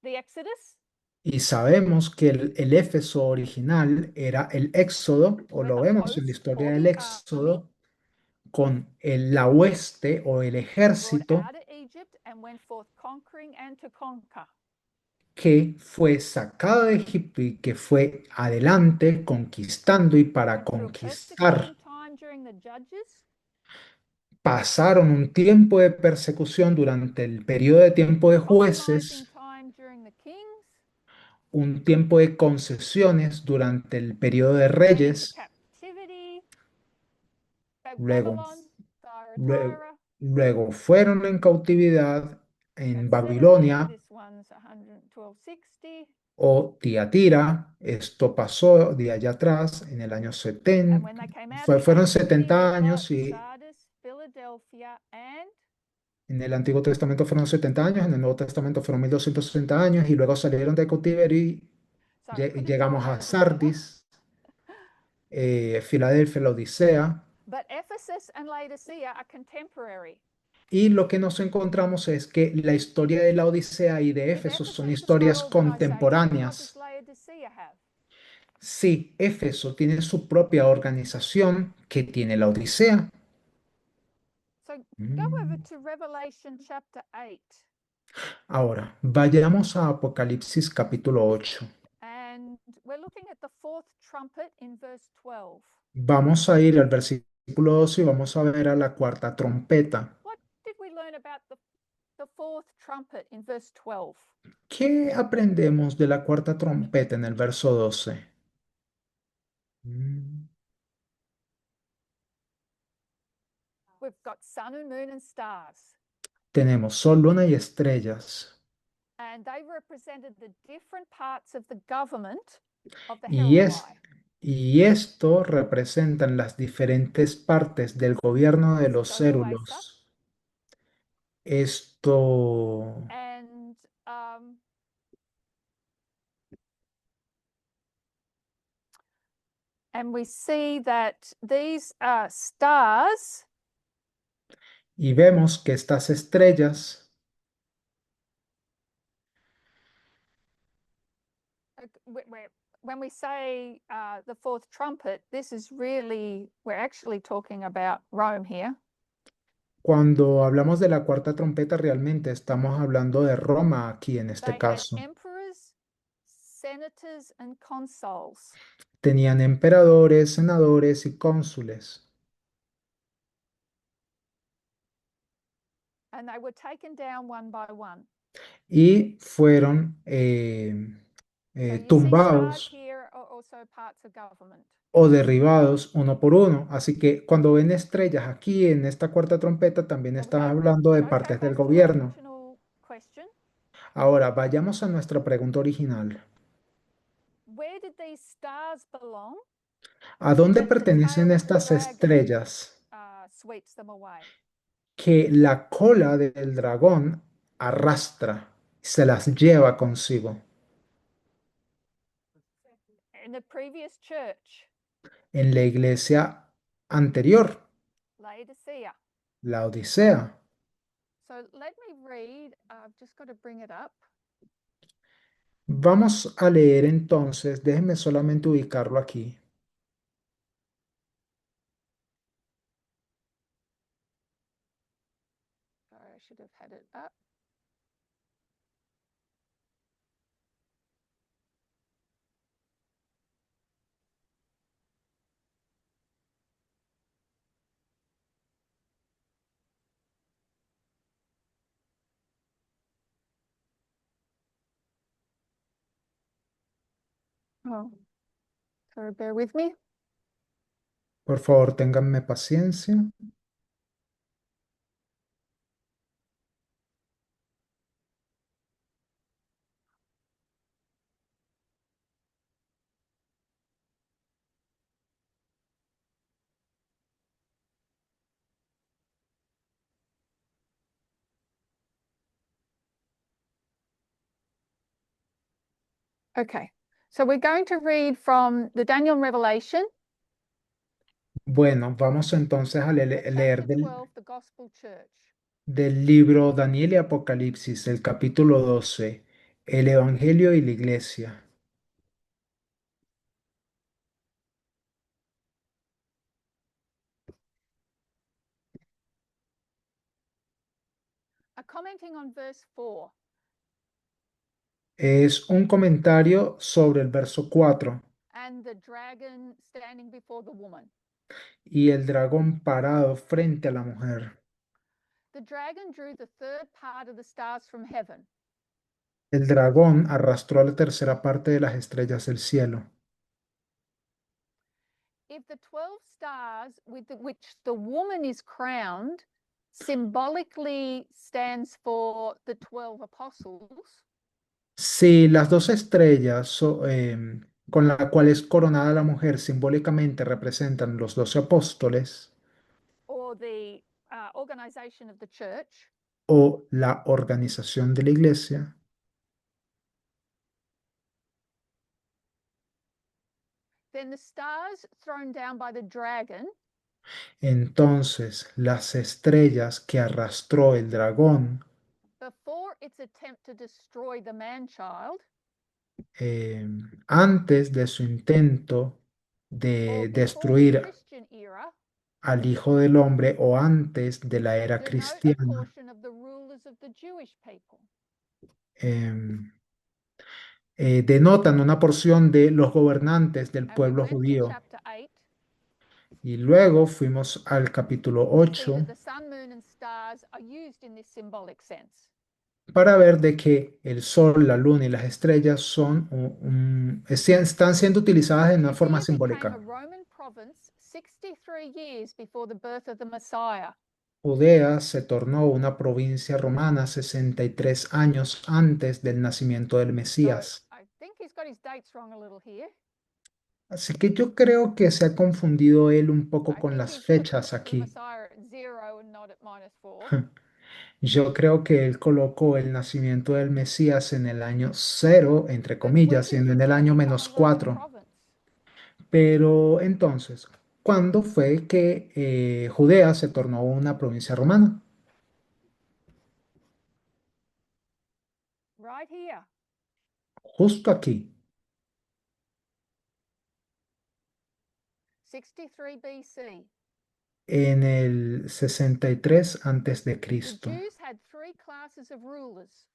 the Exodus, Y sabemos que el Éfeso original era el Éxodo, o where lo the vemos en la host historia or del the army Éxodo, con la hueste o el was brought ejército out of Egypt and went forth conquering and to conquer. que fue sacado de Egipto y que fue adelante conquistando y para And through a conquistar. persecuting time during the Judges, Pasaron un tiempo de persecución durante el periodo de tiempo de compromising jueces, time during the kings, un tiempo de concesiones durante el periodo de went into reyes, captivity, luego, Babylon, luego, Thyatira. luego fueron en cautividad en That's 70. Babilonia This one's 11260. o Tiatira. Esto pasó de allá atrás en el año And 70. when they came out of Fueron captivity, we've 70 got años y Sardis, Philadelphia, and En el Antiguo Testamento fueron 70 años, en el Nuevo Testamento fueron 1260 años y luego salieron de cautiverio y So I couldn't tie llegamos a those together. Sardis, Filadelfia, la Odisea. But Ephesus and Laodicea are contemporary. Y lo que nos encontramos es que la historia de la Odisea y de If Éfeso son Ephesus has got historias organization, what does contemporáneas. Laodicea have? Sí, Éfeso tiene su propia organización que tiene la Odisea. So go over Mm. to Revelation chapter 8, Ahora, vayamos a Apocalipsis capítulo 8. and we're looking at the fourth trumpet in verse 12. Vamos a ir al versículo 12 y vamos a ver a la cuarta trompeta. What did we learn about the fourth trumpet in verse 12? ¿Qué aprendemos de la cuarta trompeta en el verso 12? Mm. We've got sun and moon and stars, Tenemos sol, luna y estrellas. and they represented the different parts of the government of the Y, es, Heruli. y esto representan las diferentes partes del gobierno de los Sogoasa, cérulos. Esto, and um, and we see that these stars, y vemos que estas estrellas, when we say the fourth trumpet, this is really, we're actually talking about Rome here. cuando hablamos de la cuarta trompeta, realmente estamos hablando de Roma aquí en este They had caso. emperors, senators, and consuls. Tenían emperadores, senadores y cónsules. And they were taken down one by one. Y fueron So you see stars tumbados here are also parts of government. o derribados uno por uno. Así que cuando ven estrellas aquí en esta cuarta trompeta, también Well, están hablando de go partes del back to our gobierno. original question. Ahora, vayamos a nuestra pregunta original. Where did these stars belong ¿A dónde that the pertenecen tail of the estas dragon estrellas sweeps them away? que la cola del dragón arrastra, se las lleva consigo? In the previous church, En la iglesia anterior, Laodicea. la Odisea. So let me read, I've just got to bring it up. Vamos a leer entonces, déjenme solamente ubicarlo aquí. Sorry, I should have had it up. Oh, sorry, bear with me. Por favor, ténganme paciencia. Okay, so we're going to read from the Daniel Revelation, Bueno, vamos entonces a leer chapter 12, the Gospel Church. del libro Daniel y Apocalipsis, el capítulo 12, el Evangelio y la Iglesia. Commenting on verse 4. Es un comentario sobre el verso 4 And the dragon standing before the woman. y el dragón parado frente a la mujer. The dragon drew the third part of the stars from heaven. El dragón arrastró a la tercera parte de las estrellas del cielo. If the 12 stars with which the woman is crowned symbolically stands for the 12 apostles, Si las dos estrellas con la cual es coronada la mujer simbólicamente representan los 12 apóstoles or the organization of the church, o la organización de la iglesia, then the stars thrown down by the dragon entonces las estrellas que arrastró el dragón before its attempt to destroy the man child, eh, antes de su intento or de before the destruir Christian era, al Hijo del Hombre o antes de la era denote a cristiana, portion of the rulers of the Jewish people. em, denotan una porción de los gobernantes del And we pueblo went to judío. chapter 8 Y luego fuimos al capítulo to see 8 that the sun, moon, and stars are used in this symbolic sense. para ver de que el sol, la luna y las estrellas son están siendo utilizadas en una forma Judea became a simbólica. Roman province 63 years before the birth of the Messiah. Judea se tornó una provincia romana 63 años antes del nacimiento del So Mesías. I think he's got his dates wrong a little here. Así que yo creo que se ha confundido él un poco I con think las he's put fechas the aquí. Messiah at 0 and not at -4. Yo creo que él colocó el nacimiento del Mesías en el año cero, entre But when comillas, did siendo en el Judea año become a menos Roman 4. province? Pero entonces, ¿cuándo fue que Judea se tornó una provincia romana? Right here, Justo aquí, 63 BC. en el 63 antes de The Cristo. Jews had three classes of rulers: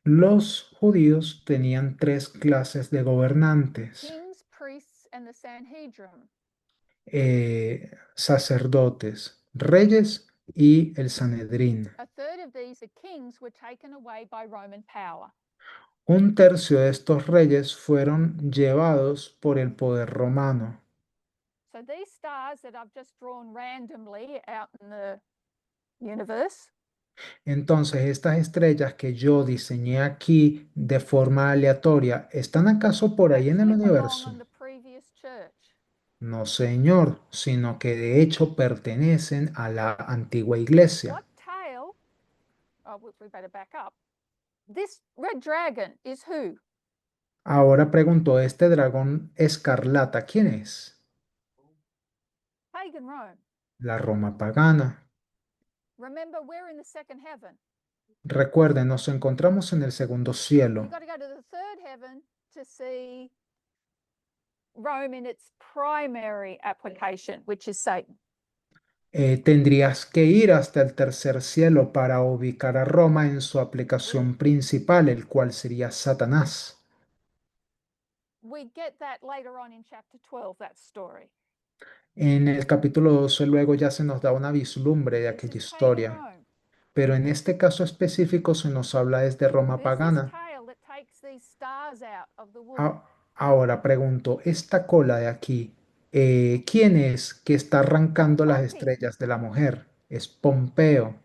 Los judíos tenían tres clases de gobernantes, kings, priests, and the Sanhedrin. sacerdotes, reyes y el Sanedrín. A third of these, the kings, were taken away by Roman power. Un tercio de estos reyes fueron llevados por el poder romano. So these stars that I've just drawn randomly out in the universe, Entonces, estas estrellas que yo diseñé aquí de forma aleatoria, ¿están acaso por ahí en el actually belong universo? on the previous church. No, señor, sino que de hecho pertenecen a la antigua iglesia. What tail? Oh, we better back up. This red dragon is who? Ahora preguntó este dragón escarlata, ¿quién es? Pagan Rome. La Roma pagana. Remember, we're in the second heaven. Recuerden, nos encontramos en el segundo You've cielo. got to go to the third heaven to see Rome in its primary application, which is Satan. Tendrías que ir hasta el tercer cielo para ubicar a Roma en su aplicación principal, el cual sería Satanás. We get that later on in chapter 12, that story. En el capítulo 12 luego ya se nos da una vislumbre de This aquella is pagan historia, Rome. pero en este caso específico se nos habla desde Roma There's this pagana. tail that takes these stars out of the wood. Ahora pregunto, esta cola de aquí, ¿quién es que está arrancando las Pompey, estrellas de la mujer? Es Pompeo,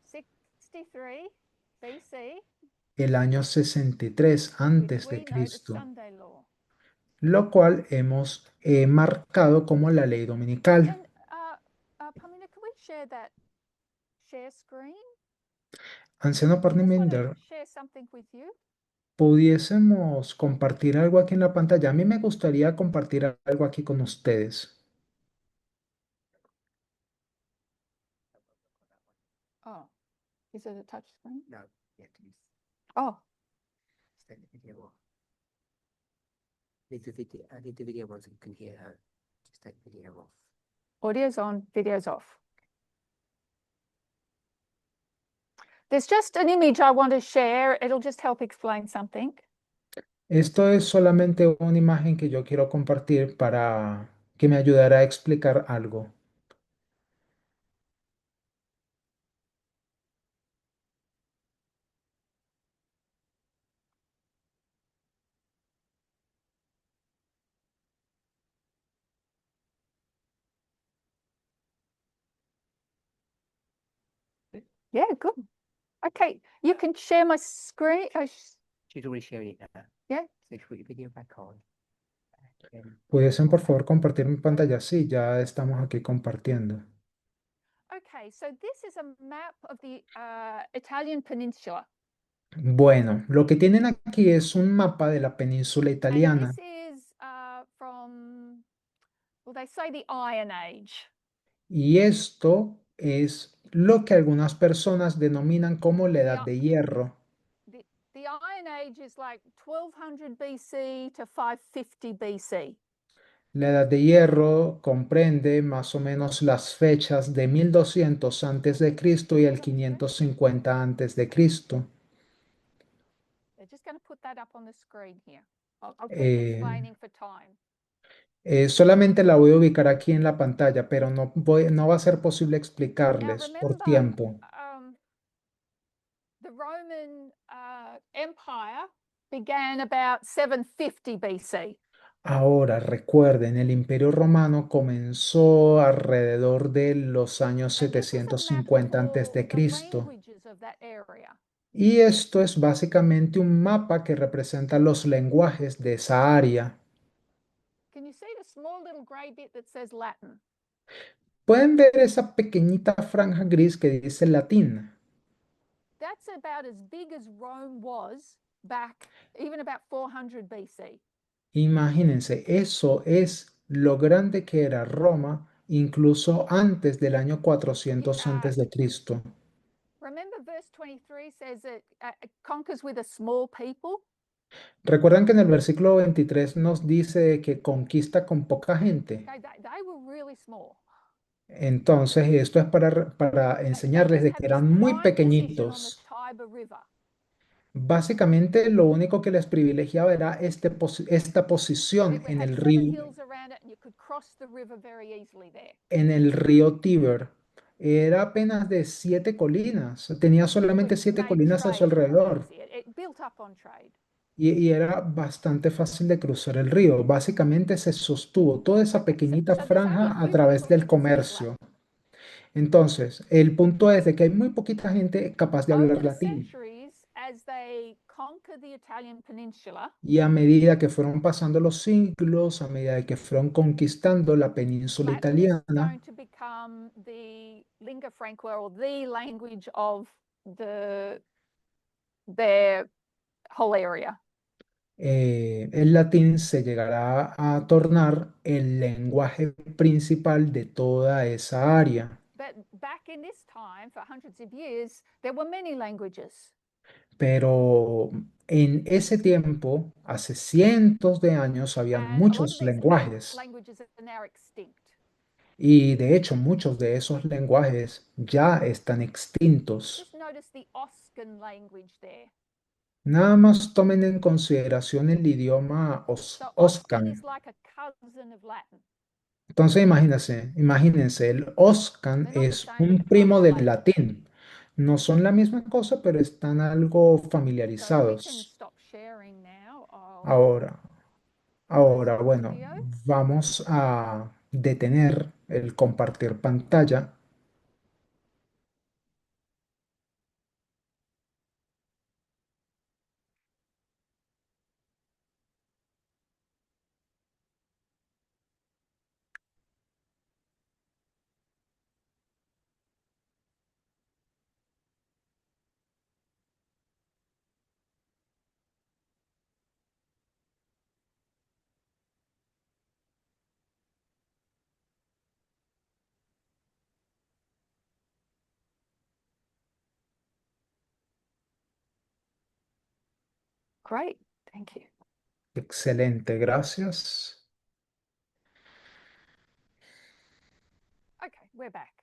63 BC, el año 63 which antes de we note as Cristo, Sunday law. lo cual hemos marcado como la ley dominical. And Pamina, can we share that share screen? Anciano I just want to Parniminder, share something with you. pudiésemos compartir algo aquí en la pantalla. A mí me gustaría compartir algo aquí con ustedes. Oh, is it a touch screen? No, yeah, please Oh, stay the video off. Leave the video on so you can hear her. Just take the video off. audio's on, video's off. There's just an image I want to share. It'll just help explain something. Esto es solamente una imagen que yo quiero compartir para que me ayudará a explicar algo. Yeah, good. Okay, you can share my screen. She's already sharing it now. Yeah. So put your video back on. ¿Pudiesen por favor compartir mi pantalla? Sí, ya estamos aquí compartiendo. Okay, Okay, so this is a map of the Italian peninsula. Bueno, lo que tienen aquí es un mapa de la península And italiana this is from, well, they say the Iron Age. y esto es lo que algunas personas denominan como la Edad Yeah. de Hierro. The Iron Age is like 1200 BC to 550 BC. La Edad de Hierro comprende más o menos las fechas de 1200 antes de Cristo y el 550 antes de Cristo. They're just going to put that up on the screen here. I'll keep Eh, explaining for time. Solamente la voy a ubicar aquí en la pantalla, pero no va a ser posible Now explicarles por remember, tiempo. the Roman Empire began about 750 BC. Ahora, recuerden, el Imperio Romano comenzó alrededor de los años And this is a map of 750 antes all de the Cristo. languages of that area. Y esto es básicamente un mapa que representa los lenguajes de esa área. Can you see the small little grey bit that says Latin? Pueden ver esa pequeñita franja gris que dice latín. That's about as big as Rome was back even about 400 BC. Imagínense, eso es lo grande que era Roma incluso antes del año 400 antes de Cristo. Remember verse 23 says it conquers with a small people? Recuerdan que en el versículo 23 nos dice que conquista con poca gente. Okay, they were really small. Entonces, esto es para They enseñarles just de had que this eran muy tiny position on the pequeñitos. Tiber River. Básicamente, lo único que les privilegiaba era esta And posición it had 7 hills around it and you could cross the river very easily there. en el río Tíber. Era apenas de 7 colinas, tenía solamente Which 7 colinas a su made trade quite alrededor easy. It built up on trade. y era bastante fácil de cruzar el río. Básicamente se sostuvo toda esa Okay, pequeñita so there's only a franja a few través people del here that speak comercio. Latin. Entonces, el punto es de que hay muy poquita gente capaz de Over hablar the latín. centuries, as they conquered the Italian peninsula, Y a medida que fueron pasando los siglos, a medida que fueron conquistando la península Latin is italiana, going to become the lingua franca or the language of their whole area. el latín se llegará a tornar el lenguaje principal de toda esa área. But back in this time, for hundreds of years, there were many languages. Pero en ese tiempo, hace cientos de años, habían And a lot of muchos these lenguajes. languages are now extinct. Y de hecho, muchos de esos lenguajes ya están extintos. Just notice the Oscan language there. Nada más tomen en consideración el idioma So Oscan is Oscan. like a cousin of Latin. Entonces imagínense, el Oscan They're not the es same, but un they're close primo del related. latín. No son la misma cosa, pero están algo So we can familiarizados. stop sharing now. Ahora, Close ahora, the bueno, video. vamos a detener el compartir pantalla. Great, thank you. Excelente, gracias. Okay, we're back.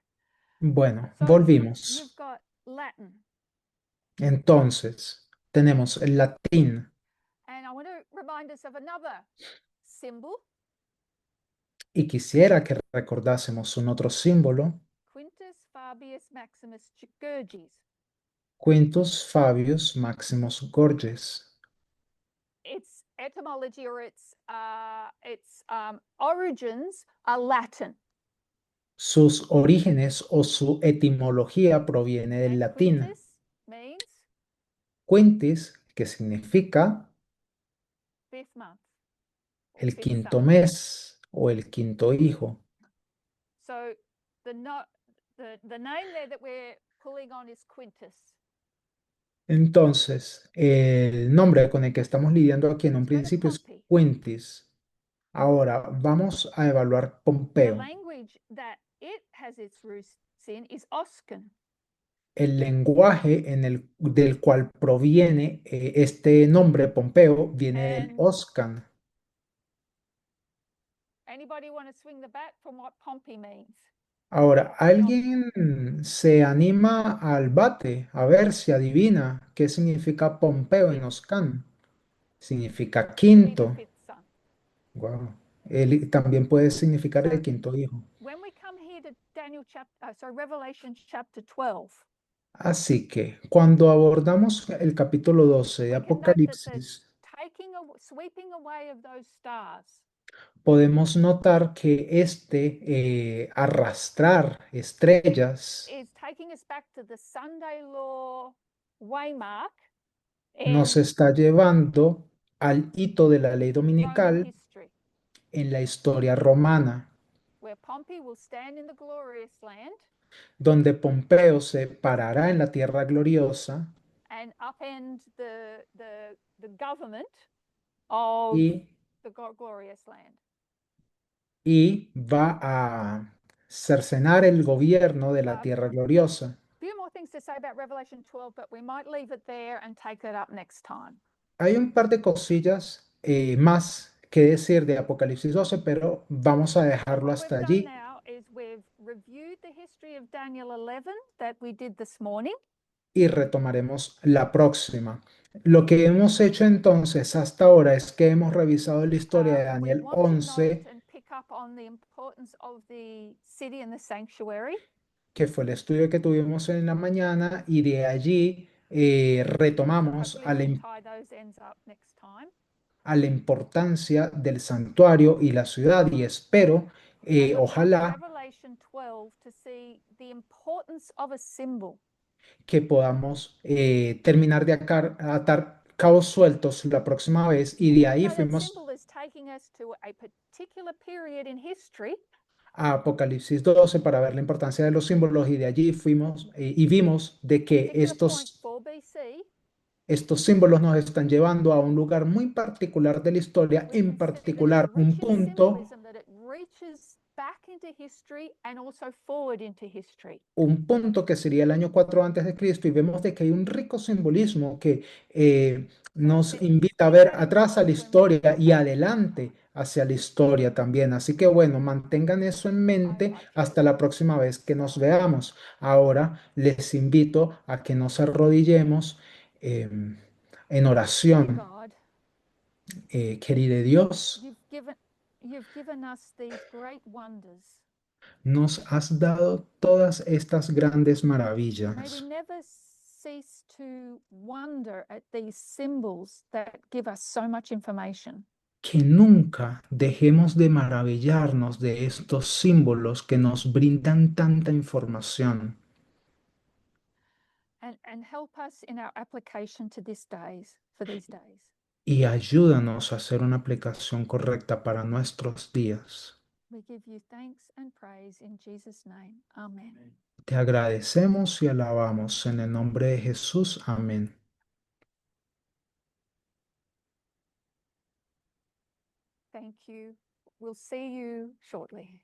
Bueno, So volvimos. you've got Latin, Entonces, tenemos el latín and I want to remind us of another symbol, y quisiera que recordásemos un otro símbolo, Quintus Fabius Maximus Gorgies. Quintus Fabius Maximus Gorges. Its etymology or its origins are Latin. Sus orígenes o su etimología proviene del And latín. Quintus means Quintis, que significa fifth month. Or el fifth quinto son. mes o el quinto hijo. So the The name there that we're pulling on is Quintus. Entonces, el nombre con el que estamos lidiando aquí en un Let's go to principio es Pompey. Quintis. Ahora vamos a evaluar The Pompeo. language that it has its roots in is Oscan. El lenguaje del cual proviene este nombre Pompeo viene del And Oscan. anybody want to swing the bat from what Pompey means? Ahora, ¿alguien se anima al bate a ver si adivina qué significa Pompeo en Oscan? Significa Be the quinto. fifth son. Wow. También puede significar So el quinto hijo. when we come here to Revelation chapter 12, Así que cuando abordamos el capítulo 12 de we can note that the Apocalipsis, sweeping away of those stars podemos notar que arrastrar estrellas is taking us back to the Sunday law waymark nos in está llevando al hito de la ley Roman dominical history, en la historia romana, where Pompey will stand in the glorious land donde Pompeo se parará en la tierra gloriosa and upend the government of y, the glorious land. y va a cercenar el gobierno de la tierra gloriosa. Few more things to say about Revelation 12, but we might leave it there and take it up next time. Hay un par de cosillas más que decir de Apocalipsis 12, pero vamos a dejarlo What hasta we've done allí now is we've reviewed the history of Daniel 11 that we did this morning. y retomaremos la próxima. Lo que hemos hecho entonces hasta ahora es que hemos revisado la historia de We Daniel want to note 11, and pick up on the importance of the city and the sanctuary. que fue el estudio que tuvimos en la mañana, y de allí retomamos Hopefully we'll tie those ends up next time. a la importancia del santuario y la ciudad, y espero, And let's come to ojalá, Revelation 12 to see the importance of a symbol. que podamos terminar de atar cabos sueltos la próxima vez, y de Even ahí though that fuimos symbol is taking us to a particular period in history, a Apocalipsis 12 para ver la importancia de los símbolos, y de allí fuimos y vimos de que particular point 4 BC, estos símbolos nos están llevando a un lugar muy particular de la historia, we en can see that it's particular rich in symbolism, that it reaches back into history and also forward into history. un punto que sería el año 4 antes de Cristo, y vemos de que hay un rico simbolismo que nos invita a Keep ver that in atrás a la mind when we historia come y back. adelante hacia la historia también. Así que bueno, mantengan eso en mente hasta la próxima vez que nos veamos. Ahora les invito a que nos arrodillemos en Dear oración. God, Querido Dios, you've given us these great wonders. nos has dado todas estas grandes May we maravillas. never cease to wonder at these symbols that give us so much information. Que nunca dejemos de maravillarnos de estos símbolos que nos brindan tanta información, And help us in our application to for these days. y ayúdanos a hacer una aplicación correcta para nuestros días. We give you thanks and praise in Jesus' name. Amen. Te agradecemos y alabamos en el nombre de Jesús. Amén. Thank you. We'll see you shortly.